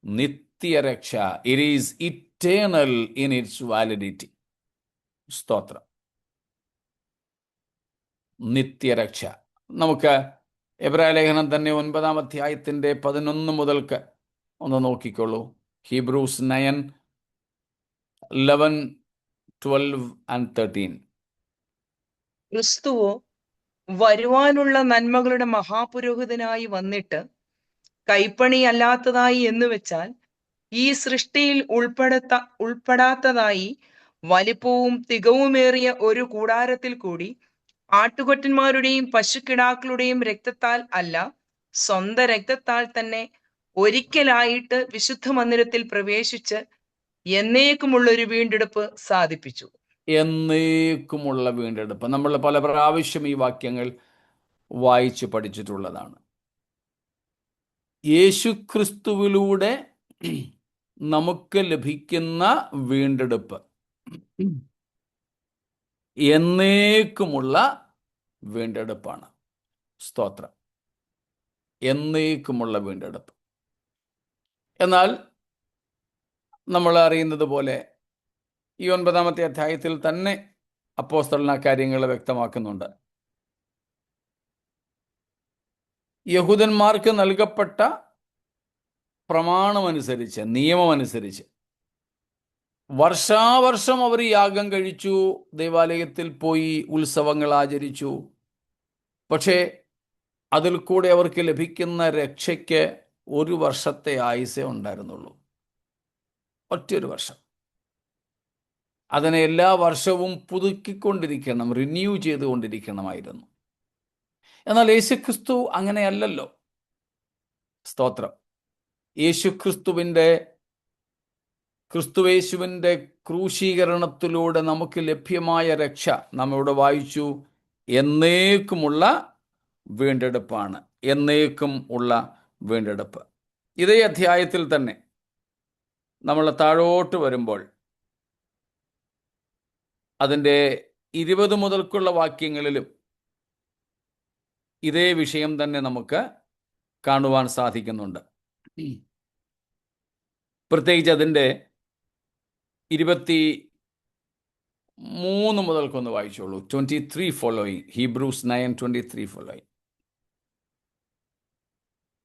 നിത്യരക്ഷ. It is eternal in its validity. സ്തോത്രം. നിത്യരക്ഷ. നമുക്ക് എബ്രായലേഖനം തന്നെ 9-ാം അധ്യായത്തിൻ്റെ 11 മുതൽക്ക് ഒന്ന് നോക്കിക്കോളൂ. Hebrews 9:11, 12 and 13. ക്രിസ്തുവോ വരുവാനുള്ള നന്മകളുടെ മഹാപുരോഹിതനായി വന്നിട്ട് കൈപ്പണിയല്ലാത്തതായി എന്ന് വെച്ചാൽ ഈ സൃഷ്ടിയിൽ ഉൾപ്പെടാത്തതായി വലിപ്പവും തികവുമേറിയ ഒരു കൂടാരത്തിൽ കൂടി ആട്ടുകൊറ്റന്മാരുടെയും പശുക്കിടാക്കളുടെയും രക്തത്താൽ അല്ല, സ്വന്തം രക്തത്താൽ തന്നെ ഒരിക്കലായിട്ട് വിശുദ്ധ മന്ദിരത്തിൽ പ്രവേശിച്ച് എന്നേക്കുമുള്ളൊരു വീണ്ടെടുപ്പ് സാധിപ്പിച്ചു. എന്നേക്കുമുള്ള വീണ്ടെടുപ്പ്. നമ്മൾ പല പ്രാവശ്യം ഈ വാക്യങ്ങൾ വായിച്ചു പഠിച്ചിട്ടുള്ളതാണ്. യേശുക്രിസ്തുവിലൂടെ നമുക്ക് ലഭിക്കുന്ന വീണ്ടെടുപ്പ് എന്നേക്കുമുള്ള വീണ്ടെടുപ്പാണ്. സ്തോത്രം. എന്നേക്കുമുള്ള വീണ്ടെടുപ്പ്. എന്നാൽ നമ്മൾ അറിയുന്നത് പോലെ ഈ 9-ാമത്തെ അധ്യായത്തിൽ തന്നെ അപ്പോസ്തലൻ ആ കാര്യങ്ങൾ വ്യക്തമാക്കുന്നുണ്ട്. യഹൂദന്മാർക്ക് നൽകപ്പെട്ട പ്രമാണമനുസരിച്ച്, നിയമമനുസരിച്ച് വർഷാവർഷം അവർ യാഗം കഴിച്ചു, ദേവാലയത്തിൽ പോയി ഉത്സവങ്ങൾ ആചരിച്ചു. പക്ഷേ അതിൽ കൂടെ അവർക്ക് ലഭിക്കുന്ന രക്ഷയ്ക്ക് 1 വർഷത്തെ ആയുസേ ഉണ്ടായിരുന്നുള്ളൂ. ഒറ്റൊരു വർഷം. അതിനെ എല്ലാ വർഷവും പുതുക്കിക്കൊണ്ടിരിക്കണം, റിന്യൂ ചെയ്തുകൊണ്ടിരിക്കണമായിരുന്നു. എന്നാൽ യേശുക്രിസ്തു അങ്ങനെയല്ലല്ലോ. സ്തോത്രം. ക്രിസ്തുവേശുവിൻ്റെ ക്രൂശീകരണത്തിലൂടെ നമുക്ക് ലഭ്യമായ രക്ഷ നാം ഇവിടെ വായിച്ചു. എന്നേക്കുമുള്ള വീണ്ടെടുപ്പാണ്. എന്നേക്കും ഉള്ള വീണ്ടെടുപ്പ്. ഇതേ അധ്യായത്തിൽ തന്നെ നമ്മൾ താഴോട്ട് വരുമ്പോൾ അതിൻ്റെ 20 മുതൽക്കുള്ള വാക്യങ്ങളിലും ഇതേ വിഷയം തന്നെ നമുക്ക് കാണുവാൻ സാധിക്കുന്നുണ്ട്. പ്രത്യേകിച്ച് അതിൻ്റെ 23 മുതൽക്കൊന്ന് വായിച്ചോളൂ. 23 ഫോളോയിങ്. Hebrews 9:23 following.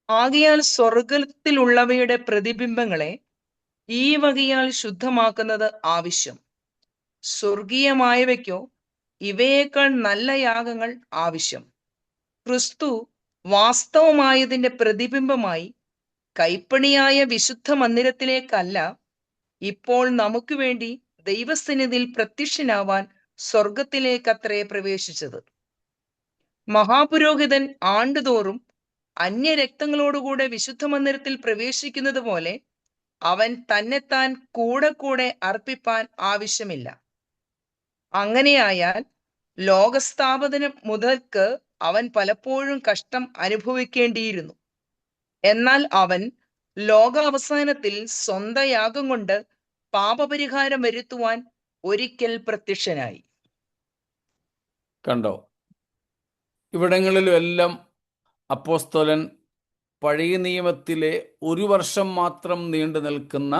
ആകയാൽ സ്വർഗത്തിലുള്ളവയുടെ പ്രതിബിംബങ്ങളെ ഈ വകയാൽ ശുദ്ധമാക്കുന്നത് ആവശ്യം. സ്വർഗീയമായവയ്ക്കോ ഇവയേക്കാൾ നല്ല യാഗങ്ങൾ ആവശ്യം. ക്രിസ്തു വാസ്തവമായതിന്റെ പ്രതിബിംബമായി കൈപ്പണിയായ വിശുദ്ധ മന്ദിരത്തിലേക്കല്ല, ഇപ്പോൾ നമുക്ക് വേണ്ടി ദൈവസന്നിധിയിൽ പ്രത്യക്ഷനാവാൻ സ്വർഗത്തിലേക്കത്രേ പ്രവേശിച്ചത്. മഹാപുരോഹിതൻ ആണ്ടുതോറും അന്യരക്തങ്ങളോടുകൂടെ വിശുദ്ധ മന്ദിരത്തിൽ പ്രവേശിക്കുന്നത് പോലെ അവൻ തന്നെത്താൻ കൂടെ അർപ്പിപ്പാൻ ആവശ്യമില്ല. അങ്ങനെയായാൽ ലോകസ്ഥാപനം മുതൽക്ക് അവൻ പലപ്പോഴും കഷ്ടം അനുഭവിക്കേണ്ടിയിരുന്നു. എന്നാൽ അവൻ ലോകാവസാനത്തിൽ സ്വന്തം യാഗം കൊണ്ട് പാപപരിഹാരം വരുത്തുവാൻ ഒരിക്കൽ പ്രത്യക്ഷനായി. കണ്ടോ? ഇവിടങ്ങളിലും എല്ലാം അപ്പോസ്തലൻ പഴയ നിയമത്തിലെ 1 വർഷം മാത്രം നീണ്ടു നിൽക്കുന്ന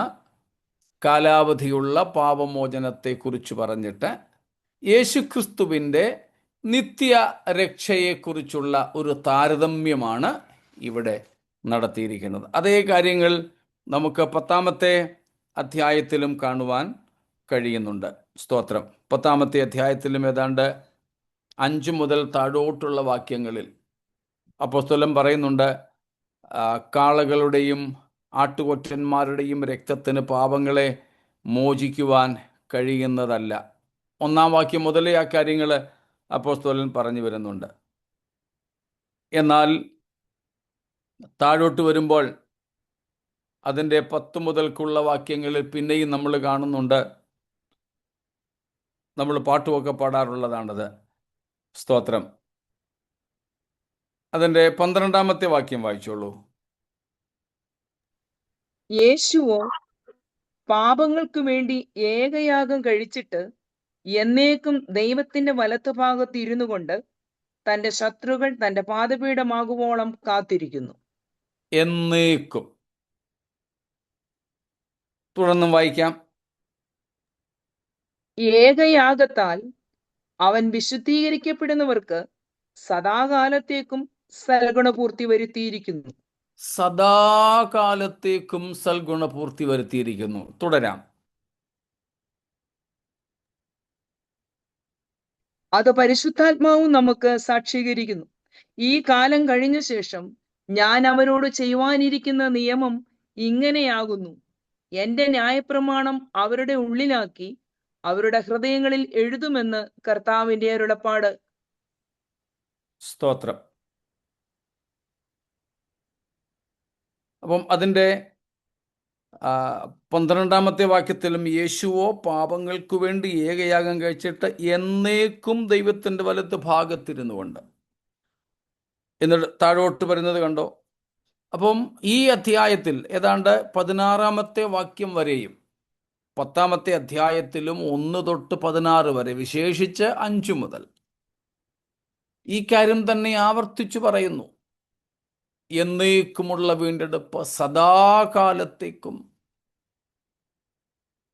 കാലാവധിയുള്ള പാപമോചനത്തെക്കുറിച്ച് പറഞ്ഞിട്ട് യേശുക്രിസ്തുവിൻ്റെ നിത്യ രക്ഷയെക്കുറിച്ചുള്ള ഒരു താരതമ്യമാണ് ഇവിടെ നടത്തിയിരിക്കുന്നത്. അതേ കാര്യങ്ങൾ നമുക്ക് 10-ാമത്തെ അധ്യായത്തിലും കാണുവാൻ കഴിയുന്നുണ്ട്. സ്തോത്രം. 10-ാമത്തെ അധ്യായത്തിലും ഏതാണ്ട് 5 മുതൽ താഴോട്ടുള്ള വാക്യങ്ങളിൽ അപ്പോസ്തലൻ പറയുന്നുണ്ട്, കാളകളുടെയും ആട്ടുകൊറ്റന്മാരുടെയും രക്തത്തിന് പാപങ്ങളെ മോചിക്കുവാൻ കഴിയുന്നതല്ല. 1-ാം വാക്യം മുതലേ ആ കാര്യങ്ങൾ അപ്പോസ്തലൻ പറഞ്ഞു വരുന്നുണ്ട്. എന്നാൽ താഴോട്ട് വരുമ്പോൾ അതിൻ്റെ 10 മുതൽക്കുള്ള വാക്യങ്ങളിൽ പിന്നെയും നമ്മൾ കാണുന്നുണ്ട്. നമ്മൾ പാട്ടുമൊക്കെ പാടാറുള്ളതാണത്. സ്തോത്രം. അതിൻ്റെ 12-ാമത്തെ വാക്യം വായിച്ചോളൂ. യേശുവോ പാപങ്ങൾക്ക് വേണ്ടി ഏകയാഗം കഴിച്ചിട്ട് എന്നേക്കും ദൈവത്തിന്റെ വലത്തുഭാഗത്ത് ഇരുന്നു കൊണ്ട് തന്റെ ശത്രുക്കൾ തന്റെ പാദപീഠമാകുവോളം കാത്തിരിക്കുന്നു. എന്നേക്കും. തുടർന്നും വായിക്കാം. ഏകയാഗത്താൽ അവൻ വിശുദ്ധീകരിക്കപ്പെടുന്നവർക്ക് സദാകാലത്തേക്കും സൽഗുണപൂർത്തി വരുത്തിയിരിക്കുന്നു. സദാകാലത്തേക്കും സൽഗുണപൂർത്തി വരുത്തിയിരിക്കുന്നു. തുടരാം. അത് പരിശുദ്ധാത്മാവും നമുക്ക് സാക്ഷീകരിക്കുന്നു. ഈ കാലം കഴിഞ്ഞ ശേഷം ഞാൻ അവരോട് ചെയ്യുവാനിരിക്കുന്ന നിയമം ഇങ്ങനെയാകുന്നു: എന്റെ ന്യായപ്രമാണം അവരുടെ ഉള്ളിലാക്കി അവരുടെ ഹൃദയങ്ങളിൽ എഴുതുമെന്ന് കർത്താവിന്റെ അരുളപ്പാട്. സ്തോത്രം. അപ്പം അതിൻ്റെ 12-ാമത്തെ വാക്യത്തിലും യേശുവോ പാപങ്ങൾക്കു വേണ്ടി ഏകയാഗം കഴിച്ചിട്ട് എന്നേക്കും ദൈവത്തിൻ്റെ വലത്ത് ഭാഗത്തിരുന്നു കൊണ്ട്, എന്നിട്ട് താഴോട്ട് വരുന്നത് കണ്ടോ? അപ്പം ഈ അധ്യായത്തിൽ ഏതാണ്ട് 16-ാമത്തെ വാക്യം വരെയും 10-ാമത്തെ അധ്യായത്തിലും 1 തൊട്ട് 16 വരെ, വിശേഷിച്ച് 5 മുതൽ ഈ കാര്യം തന്നെ ആവർത്തിച്ചു പറയുന്നു. എന്നേക്കുമുള്ള വീണ്ടെടുപ്പ്, സദാകാലത്തേക്കും.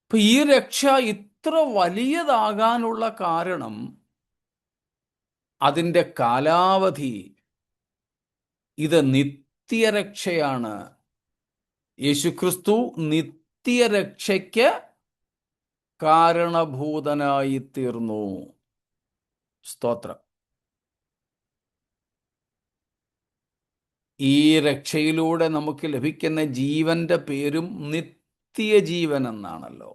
ഇപ്പൊ ഈ രക്ഷ ഇത്ര വലിയതാകാനുള്ള കാരണം അതിൻ്റെ കാലാവധി. ഇത് നിത്യരക്ഷയാണ്. യേശുക്രിസ്തു നിത്യരക്ഷയ്ക്ക് കാരണഭൂതനായി തീർന്നു. സ്തോത്രം. ഈ രക്ഷയിലൂടെ നമുക്ക് ലഭിക്കുന്ന ജീവന്റെ പേരും നിത്യജീവൻ എന്നാണല്ലോ.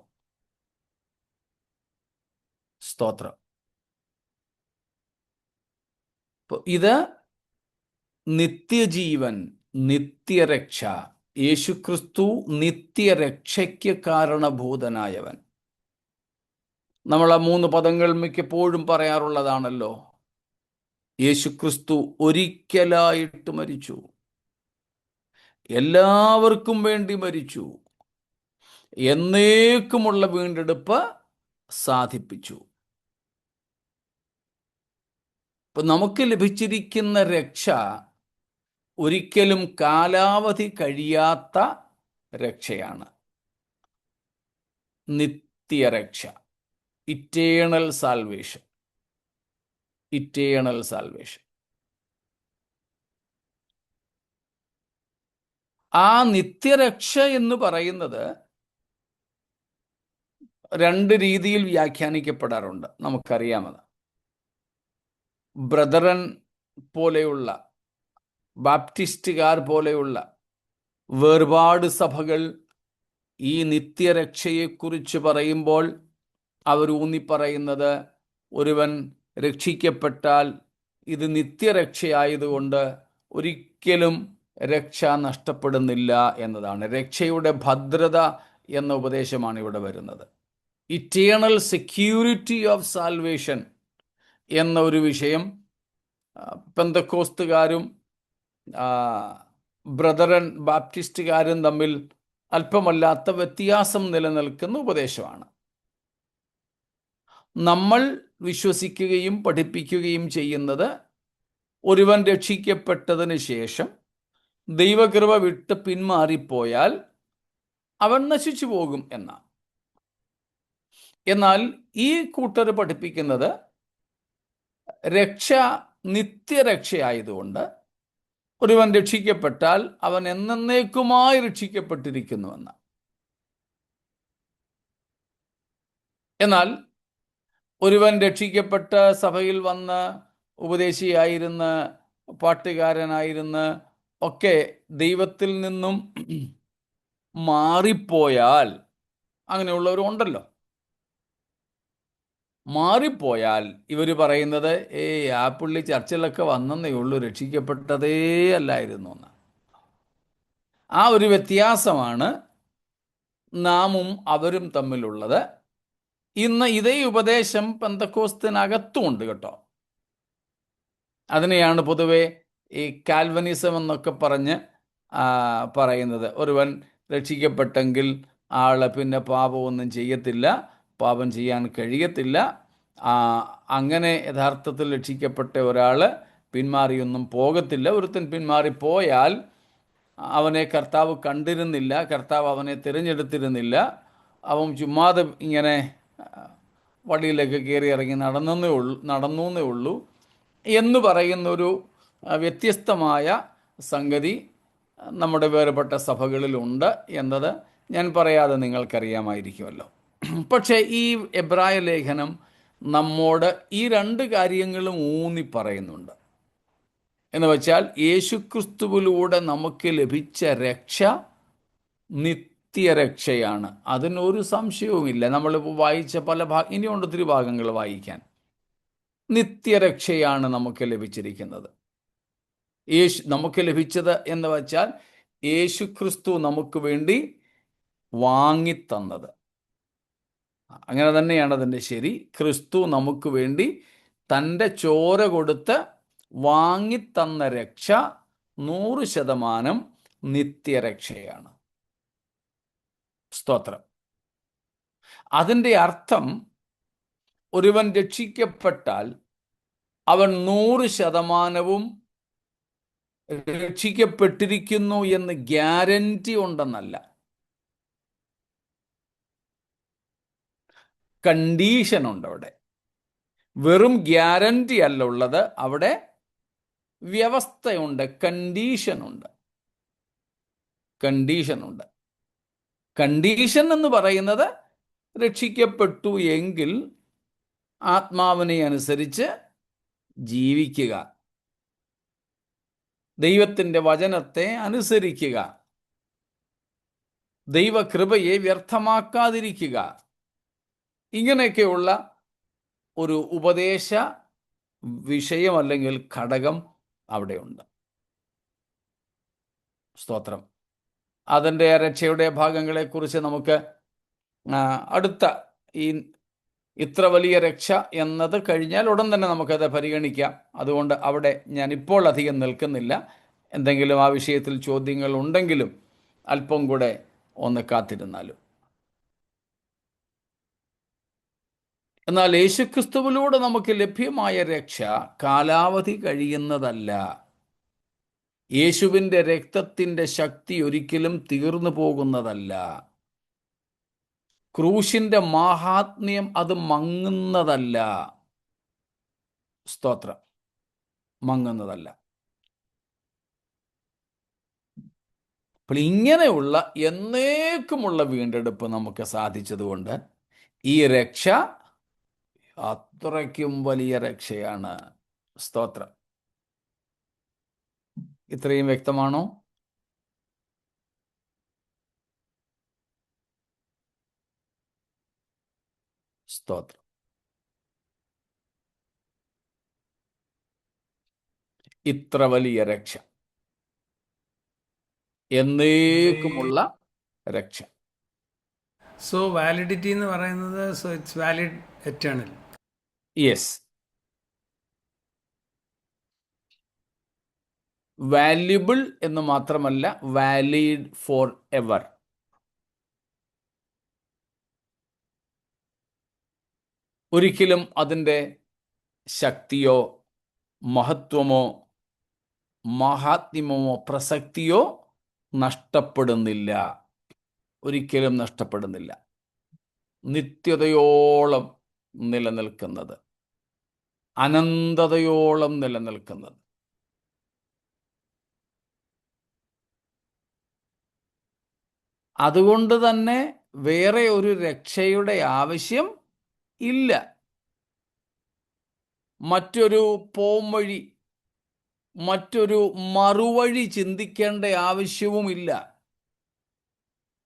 സ്തോത്രം. ഇത് നിത്യജീവൻ, നിത്യരക്ഷ. യേശുക്രിസ്തു നിത്യരക്ഷയ്ക്ക് കാരണഭൂതനായവൻ. നമ്മൾ ആ 3 പദങ്ങൾ മിക്കപ്പോഴും പറയാറുള്ളതാണല്ലോ. യേശുക്രിസ്തു ഒരിക്കലായിട്ട് മരിച്ചു, എല്ലാവർക്കും വേണ്ടി മരിച്ചു, എന്നേക്കുമുള്ള വീണ്ടെടുപ്പ് സാധിപ്പിച്ചു. ഇപ്പൊ നമുക്ക് ലഭിച്ചിരിക്കുന്ന രക്ഷ ഒരിക്കലും കാലാവധി കഴിയാത്ത രക്ഷയാണ്. നിത്യരക്ഷ, ഇറ്റേണൽ സാൽവേഷൻ. Eternal salvation. ആ നിത്യരക്ഷ എന്ന് പറയുന്നത് 2 രീതിയിൽ വ്യാഖ്യാനിക്കപ്പെടാറുണ്ട്, നമുക്കറിയാമത്. ബ്രദറൻ പോലെയുള്ള, ബാപ്റ്റിസ്റ്റുകാർ പോലെയുള്ള വേർപാട് സഭകൾ ഈ നിത്യരക്ഷയെക്കുറിച്ച് പറയുമ്പോൾ അവർ ഊന്നിപ്പറയുന്നത്, ഒരുവൻ രക്ഷിക്കപ്പെട്ടാൽ ഇത് നിത്യരക്ഷയായതുകൊണ്ട് ഒരിക്കലും രക്ഷ നഷ്ടപ്പെടുന്നില്ല എന്നതാണ്. രക്ഷയുടെ ഭദ്രത എന്ന ഉപദേശമാണ് ഇവിടെ വരുന്നത്. ഇറ്റേണൽ സെക്യൂരിറ്റി ഓഫ് സാൽവേഷൻ എന്ന ഒരു വിഷയം പെന്തക്കോസ്തുകാരും ബ്രദറൻ ബാപ്റ്റിസ്റ്റുകാരും തമ്മിൽ അല്പമല്ലാത്ത വ്യത്യാസം നിലനിൽക്കുന്ന ഉപദേശമാണ്. നമ്മൾ വിശ്വസിക്കുകയും പഠിപ്പിക്കുകയും ചെയ്യുന്നത്, ഒരുവൻ രക്ഷിക്കപ്പെട്ടതിന് ശേഷം ദൈവകൃപ വിട്ട് പിന്മാറിപ്പോയാൽ അവൻ നശിച്ചു പോകും എന്നാണ്. എന്നാൽ ഈ കൂട്ടർ പഠിപ്പിക്കുന്നത് രക്ഷ നിത്യരക്ഷയായതുകൊണ്ട് ഒരുവൻ രക്ഷിക്കപ്പെട്ടാൽ അവൻ എന്നേക്കുമായി രക്ഷിക്കപ്പെട്ടിരിക്കുന്നുവെന്ന്. എന്നാൽ ഒരുവൻ രക്ഷിക്കപ്പെട്ട സഭയിൽ വന്ന് ഉപദേശിയായിരുന്ന് പാട്ടുകാരനായിരുന്ന് ഒക്കെ ദൈവത്തിൽ നിന്നും മാറിപ്പോയാൽ, അങ്ങനെയുള്ളവരുണ്ടല്ലോ, മാറിപ്പോയാൽ ഇവർ പറയുന്നത്, ആ പുള്ളി ചർച്ചിലൊക്കെ വന്നേ ഉള്ളൂ, രക്ഷിക്കപ്പെട്ടതേ അല്ലായിരുന്നു എന്ന്. ആ ഒരു വ്യത്യാസമാണ് നാമും അവരും തമ്മിലുള്ളത്. ഇന്ന് ഇതേ ഉപദേശം പെന്തക്കോസ്തിനകത്തുമുണ്ട് കേട്ടോ. അതിനെയാണ് പൊതുവെ ഈ കാൽവനിസം എന്നൊക്കെ പറഞ്ഞ് പറയുന്നത്. ഒരുവൻ രക്ഷിക്കപ്പെട്ടെങ്കിൽ ആള് പിന്നെ പാപമൊന്നും ചെയ്യത്തില്ല, പാപം ചെയ്യാൻ കഴിയത്തില്ല. അങ്ങനെ യഥാർത്ഥത്തിൽ രക്ഷിക്കപ്പെട്ട ഒരാൾ പിന്മാറിയൊന്നും പോകത്തില്ല. ഒരുത്തൻ പിന്മാറിപ്പോയാൽ അവനെ കർത്താവ് കണ്ടിരുന്നില്ല, കർത്താവ് അവനെ തിരഞ്ഞെടുത്തിരുന്നില്ല, അവൻ ചുമ്മാതെ ഇങ്ങനെ വഴിയിലേക്ക് കയറി ഇറങ്ങി നടന്നേ ഉള്ളൂ എന്ന് പറയുന്നൊരു വ്യത്യസ്തമായ സംഗതി നമ്മുടെ വേർപെട്ട സഭകളിലുണ്ട് എന്നത് ഞാൻ പറയാതെ നിങ്ങൾക്കറിയാമായിരിക്കുമല്ലോ. പക്ഷേ ഈ എബ്രായ ലേഖനം നമ്മോട് ഈ 2 കാര്യങ്ങളും ഊന്നി പറയുന്നുണ്ട്. എന്ന് വെച്ചാൽ യേശുക്രിസ്തുവിലൂടെ നമുക്ക് ലഭിച്ച രക്ഷ നിത്യരക്ഷയാണ്. അതിനൊരു സംശയവുമില്ല. നമ്മളിപ്പോൾ വായിച്ച ഇനിയുണ്ട് ഒത്തിരി ഭാഗങ്ങൾ വായിക്കാൻ. നിത്യരക്ഷയാണ് നമുക്ക് ലഭിച്ചിരിക്കുന്നത്. നമുക്ക് ലഭിച്ചത് എന്ന് വെച്ചാൽ യേശുക്രിസ്തു നമുക്ക് വേണ്ടി വാങ്ങിത്തന്നത്. അങ്ങനെ തന്നെയാണ് അതിൻ്റെ ശരി. ക്രിസ്തു നമുക്ക് വേണ്ടി തൻ്റെ ചോര കൊടുത്ത് വാങ്ങിത്തന്ന രക്ഷ 100% നിത്യരക്ഷയാണ്. സ്തോത്രം. അതിൻ്റെ അർത്ഥം ഒരുവൻ രക്ഷിക്കപ്പെട്ടാൽ അവൻ 100% രക്ഷിക്കപ്പെട്ടിരിക്കുന്നു എന്ന് ഗ്യാരണ്ടി ഉണ്ടെന്നല്ല, കണ്ടീഷൻ ഉണ്ട് അവിടെ. വെറും ഗ്യാരണ്ടി അല്ല ഉള്ളത്, അവിടെ വ്യവസ്ഥയുണ്ട്, കണ്ടീഷനുണ്ട്. കണ്ടീഷൻ എന്ന് പറയുന്നത് രക്ഷിക്കപ്പെട്ടു എങ്കിൽ ആത്മാവിനെ അനുസരിച്ച് ജീവിക്കുക, ദൈവത്തിൻ്റെ വചനത്തെ അനുസരിക്കുക, ദൈവകൃപയെ വ്യർത്ഥമാക്കാതിരിക്കുക. ഇങ്ങനെയൊക്കെയുള്ള ഒരു ഉപദേശ വിഷയം അല്ലെങ്കിൽ ഘടകം അവിടെയുണ്ട്. സ്തോത്രം. അതിൻ്റെ രക്ഷയുടെ ഭാഗങ്ങളെക്കുറിച്ച് നമുക്ക് അടുത്ത ഇത്ര വലിയ രക്ഷ എന്നത് കഴിഞ്ഞാൽ ഉടൻ തന്നെ നമുക്കത് പരിഗണിക്കാം. അതുകൊണ്ട് അവിടെ ഞാൻ ഇപ്പോൾ അധികം നിൽക്കുന്നില്ല. എന്തെങ്കിലും ആ വിഷയത്തിൽ ചോദ്യങ്ങൾ ഉണ്ടെങ്കിലും അല്പം കൂടെ ഒന്ന് കാത്തിരുന്നാലും. എന്നാൽ യേശുക്രിസ്തുവിലൂടെ നമുക്ക് ലഭ്യമായ രക്ഷ കാലാവധി കഴിയുന്നതല്ല. യേശുവിൻ്റെ രക്തത്തിൻ്റെ ശക്തി ഒരിക്കലും തീർന്നു പോകുന്നതല്ല. ക്രൂശിൻ്റെ മാഹാത്മ്യം അത് മങ്ങുന്നതല്ല. സ്തോത്രം. മങ്ങുന്നതല്ല. അപ്പോൾ ഇങ്ങനെയുള്ള എന്നേക്കുമുള്ള വീണ്ടെടുപ്പ് നമുക്ക് സാധിച്ചതുകൊണ്ട് ഈ രക്ഷ അത്രയ്ക്കും വലിയ രക്ഷയാണ്. സ്തോത്രം. ഇത്രയും വ്യക്തമാണോ? സ്തോത്രം. ഇത്ര വലിയ രക്ഷ, എന്നേക്കുമുള്ള രക്ഷ. സോ വാലിഡിറ്റി എന്ന് പറയുന്നത്, so it's valid eternal. Yes, valuable എന്ന് മാത്രമല്ല, വാലിഡ് ഫോർ എവർ. ഒരിക്കലും അതിൻ്റെ ശക്തിയോ മഹത്വമോ മഹാത്മ്യമോ പ്രസക്തിയോ നഷ്ടപ്പെടുന്നില്ല. ഒരിക്കലും നഷ്ടപ്പെടുന്നില്ല. നിത്യതയോളം നിലനിൽക്കുന്നത്, അനന്തതയോളം നിലനിൽക്കുന്നത്. അതുകൊണ്ട് തന്നെ വേറെ ഒരു രക്ഷയുടെ ആവശ്യം ഇല്ല. മറ്റൊരു പോംവഴി, മറ്റൊരു മറുവഴി ചിന്തിക്കേണ്ട ആവശ്യവുമില്ല.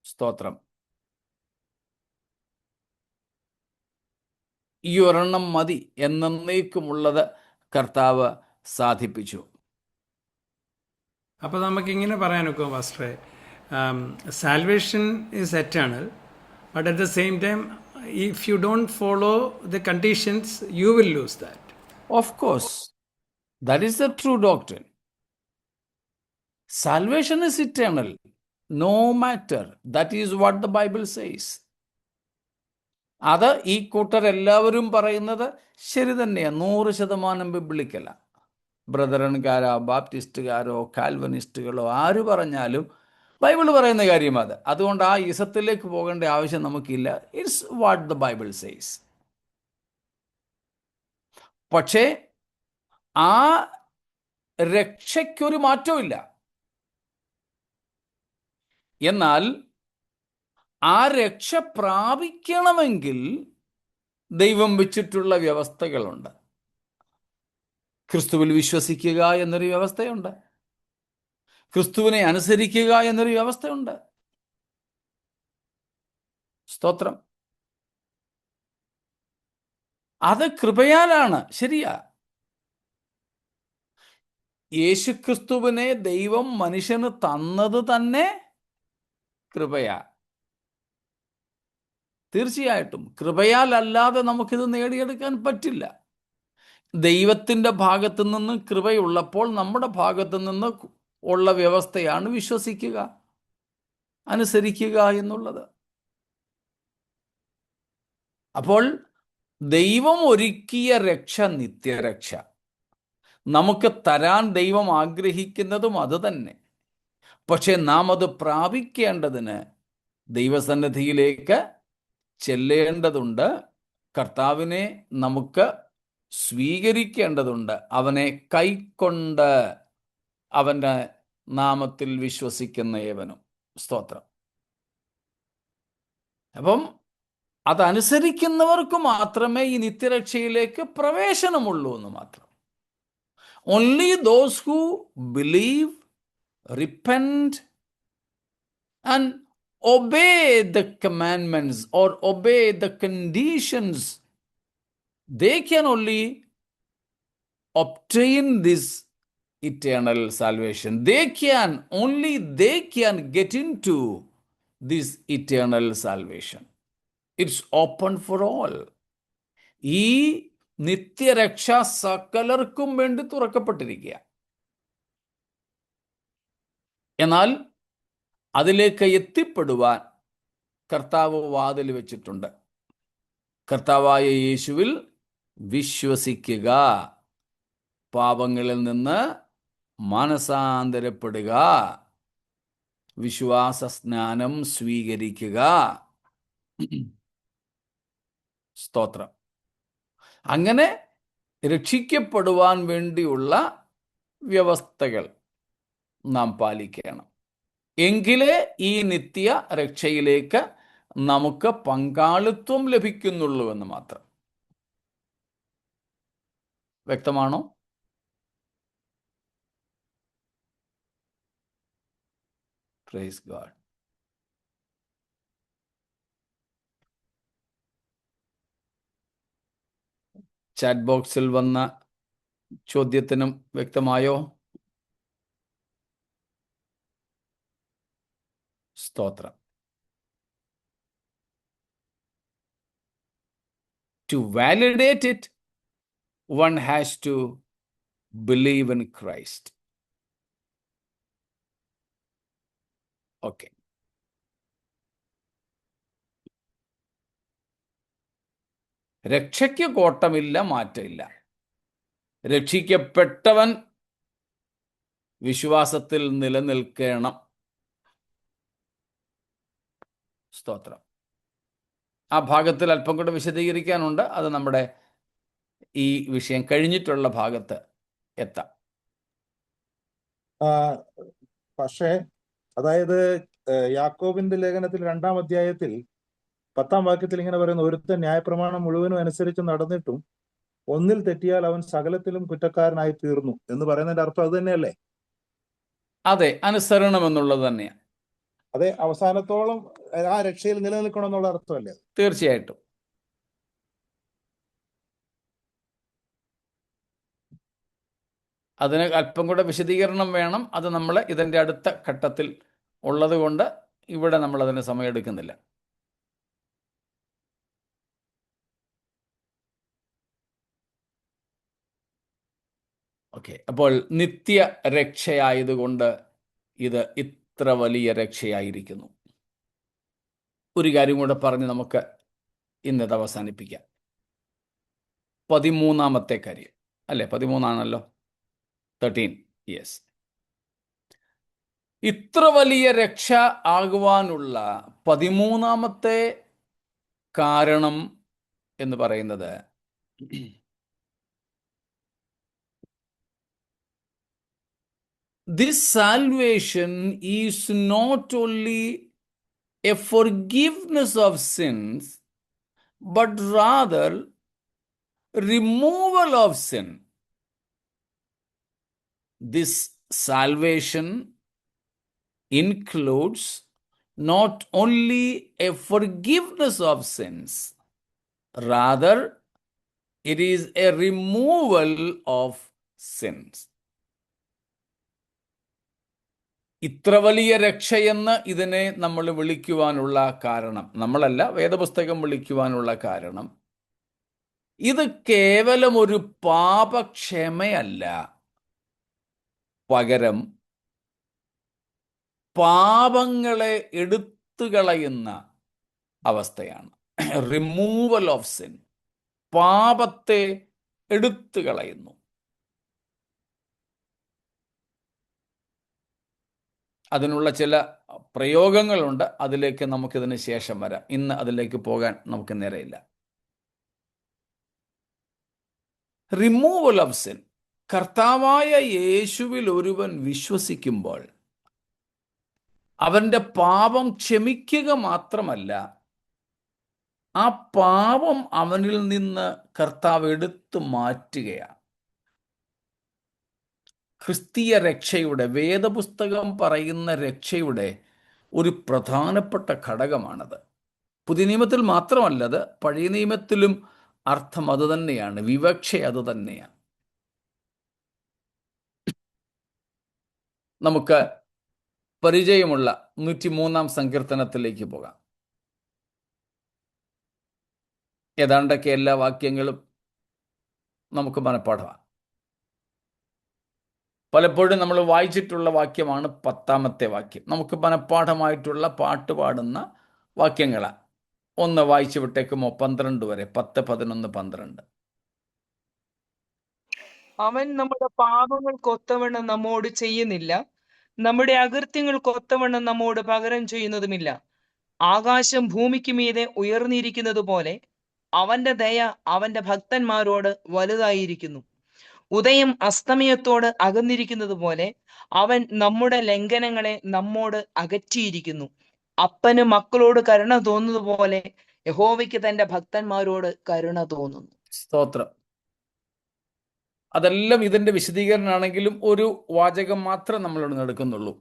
സ്തോത്രം. ഈ ഒരെണ്ണം മതി, എന്നേക്കുമുള്ളത് കർത്താവ് സാധിപ്പിച്ചു. അപ്പോൾ നമുക്കിങ്ങനെ പറയാനൊക്കെ പാസ്റ്ററെ, salvation is eternal, but at the same time if you don't follow the conditions, you will lose that. Of course, that is the true doctrine. Salvation is eternal, no matter. That is what the Bible says. അത് ഈ കൂട്ടർ എല്ലാവരും പറയുന്നത് ശരി തന്നെയാണ്, 100% ബിബ്ലിക്കല. ബ്രദറൻകാരോ ബാപ്റ്റിസ്റ്റുകാരോ കാൽവനിസ്റ്റുകളോ ആര് പറഞ്ഞാലും Bible പറയുന്ന കാര്യം അത്. അതുകൊണ്ട് ആ ഇസത്തിലേക്ക് പോകേണ്ട ആവശ്യം നമുക്കില്ല. It's what the Bible says. പക്ഷേ ആ രക്ഷയ്ക്കൊരു മാറ്റമില്ല. എന്നാൽ ആ രക്ഷ പ്രാപിക്കണമെങ്കിൽ ദൈവം വെച്ചിട്ടുള്ള വ്യവസ്ഥകളുണ്ട്. ക്രിസ്തുവിൽ വിശ്വസിക്കുക എന്നൊരു വ്യവസ്ഥയുണ്ട്. ക്രിസ്തുവിനെ അനുസരിക്കുക എന്നൊരു വ്യവസ്ഥയുണ്ട്. സ്തോത്രം. അത് കൃപയാലാണ്, ശരിയാ. യേശുക്രിസ്തുവിനെ ദൈവം മനുഷ്യന് തന്നത് തന്നെ കൃപയാ. തീർച്ചയായിട്ടും കൃപയാൽ അല്ലാതെ നമുക്കിത് നേടിയെടുക്കാൻ പറ്റില്ല. ദൈവത്തിൻ്റെ ഭാഗത്തു നിന്ന് കൃപയുള്ളപ്പോൾ നമ്മുടെ ഭാഗത്തു നിന്ന് ഉള്ള വ്യവസ്ഥയാണ് വിശ്വസിക്കുക, അനുസരിക്കുക എന്നുള്ളത്. അപ്പോൾ ദൈവം ഒരുക്കിയ രക്ഷ നിത്യരക്ഷ. നമുക്ക് തരാൻ ദൈവം ആഗ്രഹിക്കുന്നതും അത് തന്നെ. പക്ഷെ നാം അത് പ്രാപിക്കേണ്ടതിന് ദൈവസന്നിധിയിലേക്ക് ചെല്ലേണ്ടതുണ്ട്. കർത്താവിനെ നമുക്ക് സ്വീകരിക്കേണ്ടതുണ്ട്. അവനെ കൈക്കൊണ്ട് അവൻ്റെ നാമത്തിൽ വിശ്വസിക്കുന്ന ഏവനും. സ്തോത്രം. അപ്പം അതനുസരിക്കുന്നവർക്ക് മാത്രമേ ഈ നിത്യരക്ഷയിലേക്ക് പ്രവേശനമുള്ളൂ എന്ന് മാത്രം. Only those who believe, repent, and obey the commandments or obey the conditions, they can only obtain this eternal salvation. They can get into this eternal salvation. It's open for all. ഈ നിത്യരക്ഷ സകലർക്കും വേണ്ടി തുറക്കപ്പെട്ടിരിക്കുക. എന്നാൽ അതിലേക്ക് എത്തിപ്പെടുവാൻ കർത്താവ് വാതിൽ വെച്ചിട്ടുണ്ട്. കർത്താവായ യേശുവിൽ വിശ്വസിക്കുക, പാപങ്ങളിൽ നിന്ന് മാനസാന്തരപ്പെടുക, വിശ്വാസ സ്നാനം സ്വീകരിക്കുക. സ്തോത്രം. അങ്ങനെ രക്ഷിക്കപ്പെടുവാൻ വേണ്ടിയുള്ള വ്യവസ്ഥകൾ നാം പാലിക്കണം. എങ്കിലേ ഈ നിത്യ രക്ഷയിലേക്ക് നമുക്ക് പങ്കാളിത്വം ലഭിക്കുന്നുള്ളൂ എന്ന് മാത്രം. വ്യക്തമാണോ? Praise God. ചാറ്റ് ബോക്സിൽ വന്ന ചോദ്യത്തിനും വ്യക്തമായോ? സ്തോത്രം. To validate it, one has to believe in Christ. Okay. രക്ഷയ്ക്ക് കോട്ടമില്ല, മാറ്റമില്ല. രക്ഷിക്കപ്പെട്ടവൻ വിശ്വാസത്തിൽ നിലനിൽക്കണം. സ്തോത്രം. ആ ഭാഗത്തിൽ അല്പം കൂടെ വിശദീകരിക്കാനുണ്ട്. അത് നമ്മുടെ ഈ വിഷയം കഴിഞ്ഞിട്ടുള്ള ഭാഗത്ത് എത്താം. പക്ഷേ അതായത് യാക്കോബിന്റെ ലേഖനത്തിൽ 2-ാം അധ്യായത്തിൽ 10-ാം വാക്യത്തിൽ ഇങ്ങനെ പറയുന്നു, ഒരുത്തൻ ന്യായപ്രമാണം മുഴുവനും അനുസരിച്ച് നടന്നിട്ടും ഒന്നിൽ തെറ്റിയാൽ അവൻ സകലത്തിലും കുറ്റക്കാരനായി തീർന്നു എന്ന് പറയുന്നതിന്റെ അർത്ഥം അത് തന്നെയല്ലേ? അതെ, അനുസരണം എന്നുള്ളത് തന്നെയാണ്. അതെ, അവസാനത്തോളം ആ രക്ഷയിൽ നിലനിൽക്കണം എന്നുള്ള അർത്ഥമല്ലേ? തീർച്ചയായിട്ടും. അതിന് അല്പം കൂടെ വിശദീകരണം വേണം. അത് നമ്മൾ ഇതിൻ്റെ അടുത്ത ഘട്ടത്തിൽ ഉള്ളത് കൊണ്ട് ഇവിടെ നമ്മൾ അതിന് സമയമെടുക്കുന്നില്ല. ഓക്കെ. അപ്പോൾ നിത്യ രക്ഷയായതുകൊണ്ട് ഇത് ഇത്ര വലിയ രക്ഷയായിരിക്കുന്നു. ഒരു കാര്യം കൂടെ പറഞ്ഞ് നമുക്ക് ഇന്നത് അവസാനിപ്പിക്കാം. 13-ാമത്തെ കാര്യം അല്ലേ? 13 13. യെസ്. ഇത്ര വലിയ രക്ഷ ആകുവാനുള്ള 13-ാമത്തെ കാരണം എന്ന് പറയുന്നത് this salvation is not only a forgiveness of sins, but rather removal of sin. This salvation includes not only a forgiveness of sins, rather it is a removal of sins. ഇത്ര വലിയ രക്ഷയെന്ന് ഇതിനെ നമ്മൾ വിളിക്കുവാനുള്ള കാരണം, നമ്മളല്ല വേദപുസ്തകം വിളിക്കുവാനുള്ള കാരണം, ഇത് കേവലം ഒരു പാപക്ഷമയല്ല, പകരം പാപങ്ങളെ എടുത്തു കളയുന്ന അവസ്ഥയാണ്. റിമൂവൽ ഓഫ് സിൻ, പാപത്തെ എടുത്തു കളയുന്നു. അതിനുള്ള ചില പ്രയോഗങ്ങളുണ്ട്, അതിലേക്ക് നമുക്കിതിന് ശേഷം വരാം. ഇന്ന് അതിലേക്ക് പോകാൻ നമുക്ക് നേരെയില്ല. റിമൂവൽ ഓഫ് സിൻ, കർത്താവായ യേശുവിൽ ഒരുവൻ വിശ്വസിക്കുമ്പോൾ അവൻ്റെ പാപം ക്ഷമിക്കുക മാത്രമല്ല, ആ പാപം അവനിൽ നിന്ന് കർത്താവ് എടുത്തു മാറ്റുകയാണ്. ക്രിസ്തീയ രക്ഷയുടെ, വേദപുസ്തകം പറയുന്ന രക്ഷയുടെ ഒരു പ്രധാനപ്പെട്ട ഘടകമാണത്. പുതിയ നിയമത്തിൽ മാത്രമല്ലത്, പഴയ നിയമത്തിലും അർത്ഥം അതുതന്നെയാണ്, വിവക്ഷ അതുതന്നെയാണ്. നമുക്ക് പരിചയമുള്ള 103-ാം സങ്കീർത്തനത്തിലേക്ക് പോകാം. ഏതാണ്ടൊക്കെ എല്ലാ വാക്യങ്ങളും നമുക്ക് മനഃപ്പാഠമാണ്. പലപ്പോഴും നമ്മൾ വായിച്ചിട്ടുള്ള വാക്യമാണ് 10-ാമത്തെ വാക്യം. നമുക്ക് മനഃപ്പാഠമായിട്ടുള്ള പാട്ട് പാടുന്ന വാക്യങ്ങളാണ്. ഒന്ന് വായിച്ചു വിട്ടേക്കുമോ? 12 വരെ, 10, 11, 12. അവൻ നമ്മുടെ പാപങ്ങൾക്കൊത്തവണ്ണം നമ്മോട് ചെയ്യുന്നില്ല, നമ്മുടെ അകൃത്യങ്ങൾക്കൊത്തവണ്ണം നമ്മോട് പകരം ചെയ്യുന്നതുമില്ല. ആകാശം ഭൂമിക്ക് മീതെ ഉയർന്നിരിക്കുന്നത് പോലെ അവന്റെ ദയ അവന്റെ ഭക്തന്മാരോട് വലുതായിരിക്കുന്നു. ഉദയം അസ്തമയത്തോട് അകന്നിരിക്കുന്നത് പോലെ അവൻ നമ്മുടെ ലംഘനങ്ങളെ നമ്മോട് അകറ്റിയിരിക്കുന്നു. അപ്പന് മക്കളോട് കരുണ തോന്നുന്നത് പോലെ യഹോവയ്ക്ക് തന്റെ ഭക്തന്മാരോട് കരുണ തോന്നുന്നു. സ്തോത്രം. അതെല്ലാം ഇതിന്റെ വിശദീകരണമാണെങ്കിലും ഒരു വാചകം മാത്രം നമ്മളോട് എടുക്കുന്നുള്ളൂ.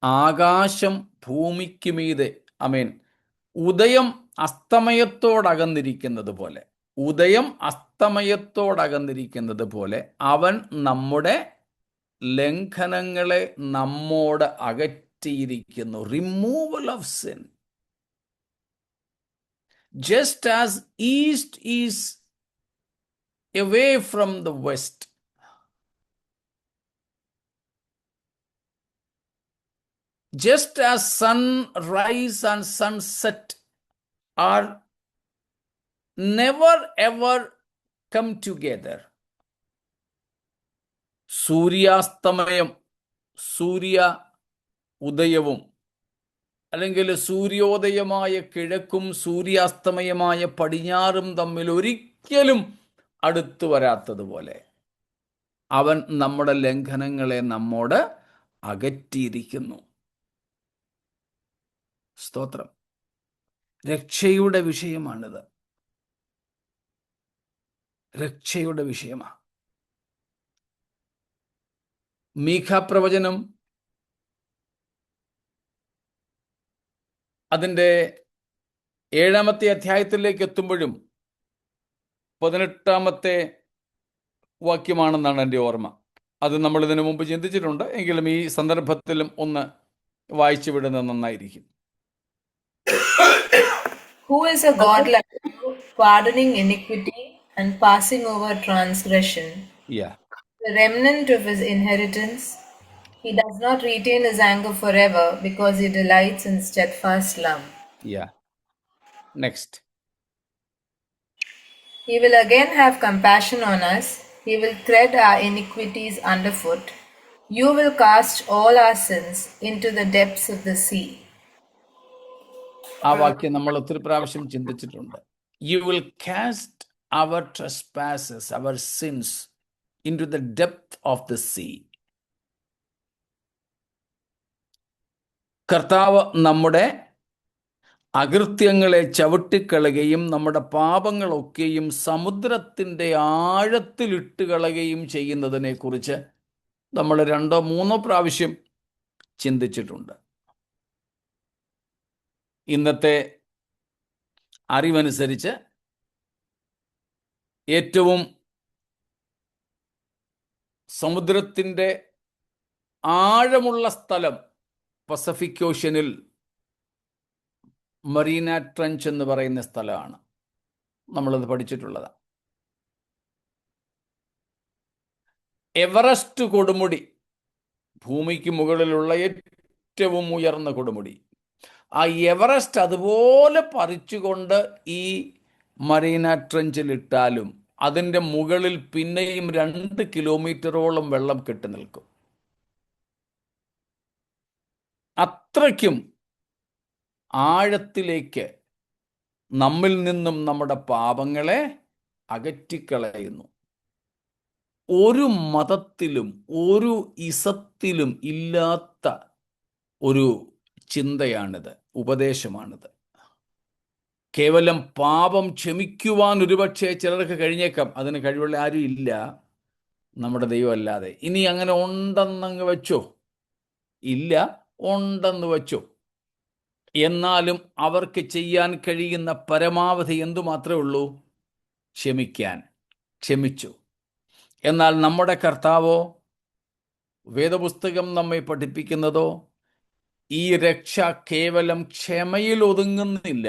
ആകാശം ഭൂമിക്ക് മീതെ, അമേൻ, ഉദയം അസ്തമയത്തോടകന്നിരിക്കുന്നത് പോലെ, ഉദയം അസ്തമയത്തോടകന്നിരിക്കുന്നത് പോലെ അവൻ നമ്മുടെ ലംഘനങ്ങളെ നമ്മോട് അകറ്റിയിരിക്കുന്നു. Removal of sin. Just as east is away from the west, just as sunrise and sunset are never ever come together. സൂര്യാസ്തമയം, സൂര്യ ഉദയവും അല്ലെങ്കിൽ സൂര്യോദയമായ കിഴക്കും സൂര്യാസ്തമയമായ പടിഞ്ഞാറും തമ്മിൽ ഒരിക്കലും അടുത്തു വരാത്തതുപോലെ അവൻ നമ്മുടെ ലംഘനങ്ങളെ നമ്മോട് അകറ്റിയിരിക്കുന്നു. സ്തോത്രം. രക്ഷയുടെ വിഷയമാണിത്, രക്ഷയുടെ വിഷയമാണ്. മീഖ പ്രവചനം അതിൻ്റെ 7-ാമത്തെ അധ്യായത്തിലേക്ക് എത്തുമ്പോഴും 18-ാമത്തെ വാക്യമാണെന്നാണ് എൻ്റെ ഓർമ്മ. അത് നമ്മൾ ഇതിനു മുമ്പ് ചിന്തിച്ചിട്ടുണ്ട്, എങ്കിലും ഈ സന്ദർഭത്തിലും ഒന്ന് വായിച്ചു വിടുന്നത് നന്നായിരിക്കും. Who is a God like you, pardoning iniquity and passing over transgression? Yeah. The remnant of his inheritance. He does not retain his anger forever, because he delights in steadfast love. Yeah. Next. He will again have compassion on us. He will tread our iniquities underfoot. You will cast all our sins into the depths of the sea. ആ വാക്യം നമ്മൾ ഒത്തിരി പ്രാവശ്യം ചിന്തിച്ചിട്ടുണ്ട്. You will cast our trespasses, our sins into the depth of the sea. കർത്താവ് നമ്മുടെ അകൃത്യങ്ങളെ ചവിട്ടിക്കളയുകയും നമ്മുടെ പാപങ്ങളൊക്കെയും സമുദ്രത്തിൻ്റെ ആഴത്തിലിട്ട് കളയുകയും ചെയ്യുന്നതിനെക്കുറിച്ച് നമ്മൾ 2-3 പ്രാവശ്യം ചിന്തിച്ചിട്ടുണ്ട്. ഇന്നത്തെ അറിവനുസരിച്ച് ഏറ്റവും സമുദ്രത്തിൻ്റെ ആഴമുള്ള സ്ഥലം പസഫിക് ഓഷ്യനിൽ മറീന ട്രഞ്ച് എന്ന് പറയുന്ന സ്ഥലമാണ്. നമ്മളത് പഠിച്ചിട്ടുള്ളതാണ്. എവറസ്റ്റ് കൊടുമുടി ഭൂമിക്ക് മുകളിലുള്ള ഏറ്റവും ഉയർന്ന കൊടുമുടി. ആ എവറസ്റ്റ് അതുപോലെ പറിച്ചുകൊണ്ട് ഈ മറീന ട്രെഞ്ചിലിട്ടാലും അതിൻ്റെ മുകളിൽ പിന്നെയും 2 കിലോമീറ്ററോളം വെള്ളം കെട്ടി നിൽക്കും. അത്രയ്ക്കും ആഴത്തിലേക്ക് നമ്മിൽ നിന്നും നമ്മുടെ പാപങ്ങളെ അകറ്റിക്കളയുന്നു. ഒരു മതത്തിലും ഒരു ഇസത്തിലും ഇല്ലാത്ത ഒരു ചിന്തയാണിത്, ഉപദേശമാണിത്. കേവലം പാപം ക്ഷമിക്കുവാൻ ഒരുപക്ഷെ ചിലർക്ക് കഴിഞ്ഞേക്കാം, അതിന് കഴിവുള്ള ആരും ഇല്ല നമ്മുടെ ദൈവമല്ലാതെ. ഇനി അങ്ങനെ ഉണ്ടെന്നങ്ങ് വെച്ചോ, ഇല്ല ഉണ്ടെന്ന് വെച്ചോ, എന്നാലും അവർക്ക് ചെയ്യാൻ കഴിയുന്ന പരമാവധി എന്തു മാത്രമേ ഉള്ളൂ? ക്ഷമിക്കാൻ. ക്ഷമിച്ചു. എന്നാൽ നമ്മുടെ കർത്താവോ, വേദപുസ്തകം നമ്മെ പഠിപ്പിക്കുന്നതോ ഈ രക്ഷ കേവലം ക്ഷമയിൽ ഒതുങ്ങുന്നില്ല,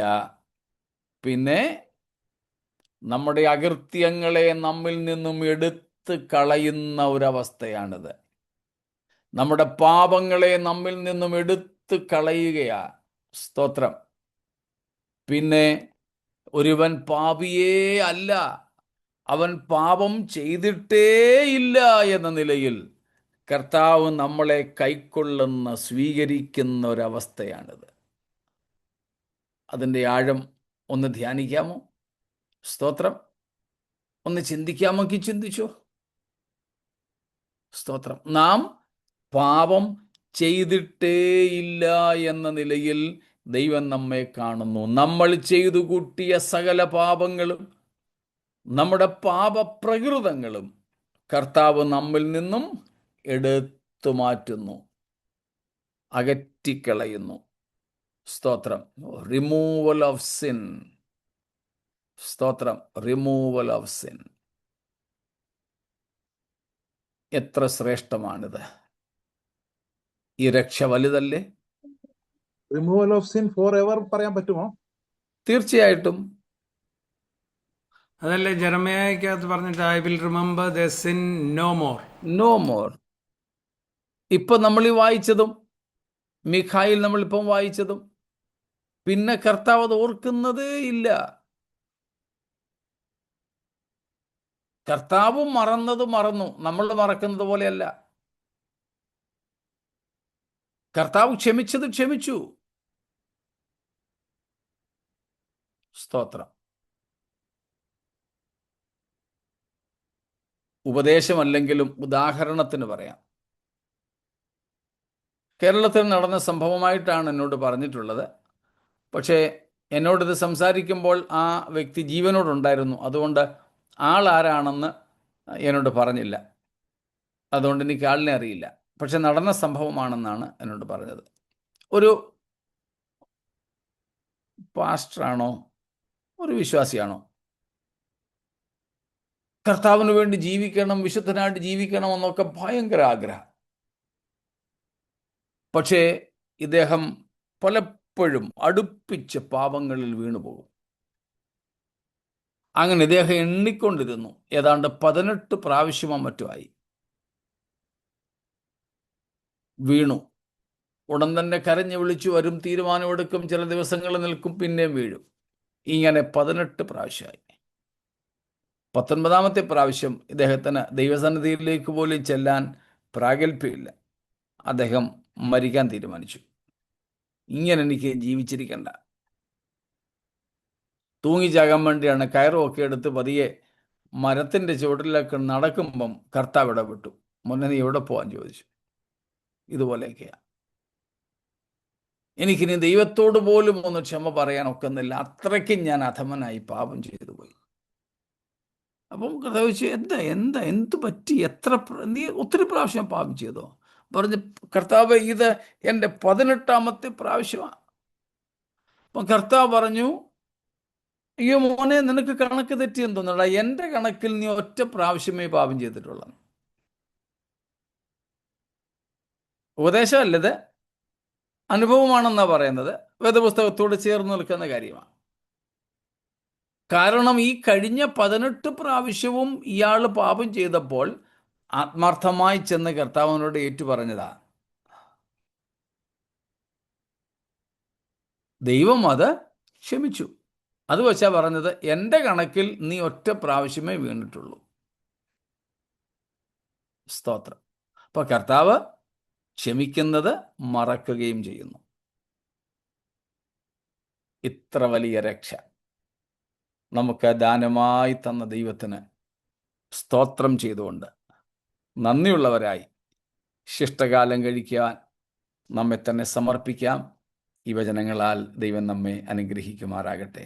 പിന്നെ നമ്മുടെ അകൃത്യങ്ങളെ നമ്മിൽ നിന്നും എടുത്ത് കളയുന്ന ഒരവസ്ഥയാണിത്. നമ്മുടെ പാപങ്ങളെ നമ്മിൽ നിന്നും എടുത്ത് കളയുകയാ. സ്തോത്രം. പിന്നെ ഒരുവൻ പാപിയേ അല്ല, അവൻ പാപം ചെയ്തിട്ടേയില്ല എന്ന നിലയിൽ കർത്താവ് നമ്മളെ കൈക്കൊള്ളുന്ന, സ്വീകരിക്കുന്ന ഒരവസ്ഥയാണിത്. അതിൻ്റെ ആഴം ഒന്ന് ധ്യാനിക്കാമോ? സ്തോത്രം. ഒന്ന് ചിന്തിക്കാമെങ്കിൽ ചിന്തിച്ചോ. സ്തോത്രം. നാം പാപം ചെയ്തിട്ടേയില്ല എന്ന നിലയിൽ ദൈവം നമ്മെ കാണുന്നു. നമ്മൾ ചെയ്തു കൂട്ടിയ സകല പാപങ്ങളും, നമ്മുടെ പാപപ്രകൃതങ്ങളും കർത്താവ് നമ്മിൽ നിന്നും എടുത്തു മാറ്റുന്നു, അകറ്റിക്കളയുന്നു. സ്തോത്രം. Removal of sin. സ്തോത്രം. Removal of sin. എത്ര ശ്രേഷ്ഠമാണിത്! ഈ രക്ഷ വലുതല്ലേ? Removal of sin for ever പറയാൻ പറ്റുമോ? തീർച്ചയായിട്ടും. അതല്ലേ ജെറമ്യായ്ക്കകത്ത് പറഞ്ഞിട്ട്, I will remember the sin no more. No more. ഇപ്പൊ നമ്മൾ ഈ വായിച്ചതും മിഖായിൽ നമ്മളിപ്പം വായിച്ചതും പിന്നെ കർത്താവ് അത് ഓർക്കുന്നതേ ഇല്ല. കർത്താവ് മറന്നത് മറന്നു, നമ്മൾ മറക്കുന്നത് പോലെയല്ല. കർത്താവ് ക്ഷമിച്ചത് ക്ഷമിച്ചു. സ്തോത്രം. ഉപദേശമല്ലെങ്കിലും ഉദാഹരണത്തിന് പറയാം. കേരളത്തിൽ നടന്ന സംഭവമായിട്ടാണ് എന്നോട് പറഞ്ഞിട്ടുള്ളത്. പക്ഷേ എന്നോടിത് സംസാരിക്കുമ്പോൾ ആ വ്യക്തി ജീവനോടുണ്ടായിരുന്നു. അതുകൊണ്ട് ആളാരാണെന്ന് എന്നോട് പറഞ്ഞില്ല. അതുകൊണ്ട് എനിക്ക് ആളിനെ അറിയില്ല. പക്ഷെ നടന്ന സംഭവമാണെന്നാണ് എന്നോട് പറഞ്ഞത്. ഒരു പാസ്റ്ററാണോ, ഒരു വിശ്വാസിയാണോ, കർത്താവിന് വേണ്ടി ജീവിക്കണം, വിശുദ്ധനായിട്ട് ജീവിക്കണം എന്നൊക്കെ ഭയങ്കര ആഗ്രഹം. പക്ഷേ ഇദ്ദേഹം പലപ്പോഴും അടുപ്പിച്ച് പാപങ്ങളിൽ വീണുപോകും. അങ്ങനെ ഇദ്ദേഹം എണ്ണിക്കൊണ്ടിരുന്നു. ഏതാണ്ട് 18 പ്രാവശ്യമോ മറ്റുമായി വീണു. ഉടൻ തന്നെ കരഞ്ഞു വിളിച്ചു വരും, തീരുമാനമെടുക്കും, ചില ദിവസങ്ങൾ നിൽക്കും, പിന്നെയും വീഴും. ഇങ്ങനെ 18 പ്രാവശ്യമായി. 19ാമത്തെ പ്രാവശ്യം ഇദ്ദേഹത്തിന് ദൈവസന്നിധിയിലേക്ക് പോലും ചെല്ലാൻ പ്രാഗൽഭ്യമില്ല. അദ്ദേഹം മരിക്കാൻ തീരുമാനിച്ചു. ഇങ്ങനെ എനിക്ക് ജീവിച്ചിരിക്കണ്ട, തൂങ്ങിച്ചാകാൻ വേണ്ടിയാണ് കയറുമൊക്കെ എടുത്ത് പതിയെ മരത്തിൻ്റെ ചുവട്ടിലേക്ക് നടക്കുമ്പം കർത്താവ് ഇടപെട്ടു. മുന്നേ നീ എവിടെ പോകാൻ ചോദിച്ചു. ഇതുപോലെയൊക്കെയാണ്. എനിക്കിനി ദൈവത്തോട് പോലും ഒന്ന് ക്ഷമ പറയാൻ ഒക്കുന്നില്ല, അത്രയ്ക്കും ഞാൻ അധമനായി പാപം ചെയ്തു പോയി. അപ്പം കർത്താവ് ചോദിച്ചു, എന്ത് പറ്റി? നീ ഒത്തിരി പ്രാവശ്യം പാപം ചെയ്തോ? പറഞ്ഞ്, കർത്താവ് ഇത് എൻ്റെ 18ാമത്തെ പ്രാവശ്യമാണ്. അപ്പം കർത്താവ് പറഞ്ഞു, അയ്യോ മോനെ, നിനക്ക് കണക്ക് തെറ്റിയെന്ന് തോന്നടാ, എൻ്റെ കണക്കിൽ നീ ഒറ്റ പ്രാവശ്യമേ പാപം ചെയ്തിട്ടുള്ളൂ. ഉപദേശമല്ലത്, അനുഭവമാണെന്നാണ് പറയുന്നത്. വേദപുസ്തകത്തോട് ചേർന്ന് നിൽക്കുന്ന കാര്യമാണ്. കാരണം ഈ കഴിഞ്ഞ 18 പ്രാവശ്യവും ഇയാൾ പാപം ചെയ്തപ്പോൾ ആത്മാർത്ഥമായി ചെന്ന് കർത്താവിനോട് ഏറ്റുപറഞ്ഞതാ. ദൈവം അത് ക്ഷമിച്ചു. അത് വെച്ചാ പറഞ്ഞത്, എൻ്റെ കണക്കിൽ നീ ഒറ്റ പ്രാവശ്യമേ വീണിട്ടുള്ളൂ. സ്തോത്രം. അപ്പൊ കർത്താവ് ക്ഷമിക്കുന്നത് മറക്കുകയും ചെയ്യുന്നു. ഇത്ര വലിയ രക്ഷ നമുക്ക് ദാനമായി തന്ന ദൈവത്തിന് സ്തോത്രം ചെയ്തുകൊണ്ട് നന്ദിയുള്ളവരായി ശിഷ്ടകാലം കഴിക്കാൻ നമ്മെ തന്നെ സമർപ്പിക്കാം. ഈ വചനങ്ങളാൽ ദൈവം നമ്മെ അനുഗ്രഹിക്കുമാറാകട്ടെ.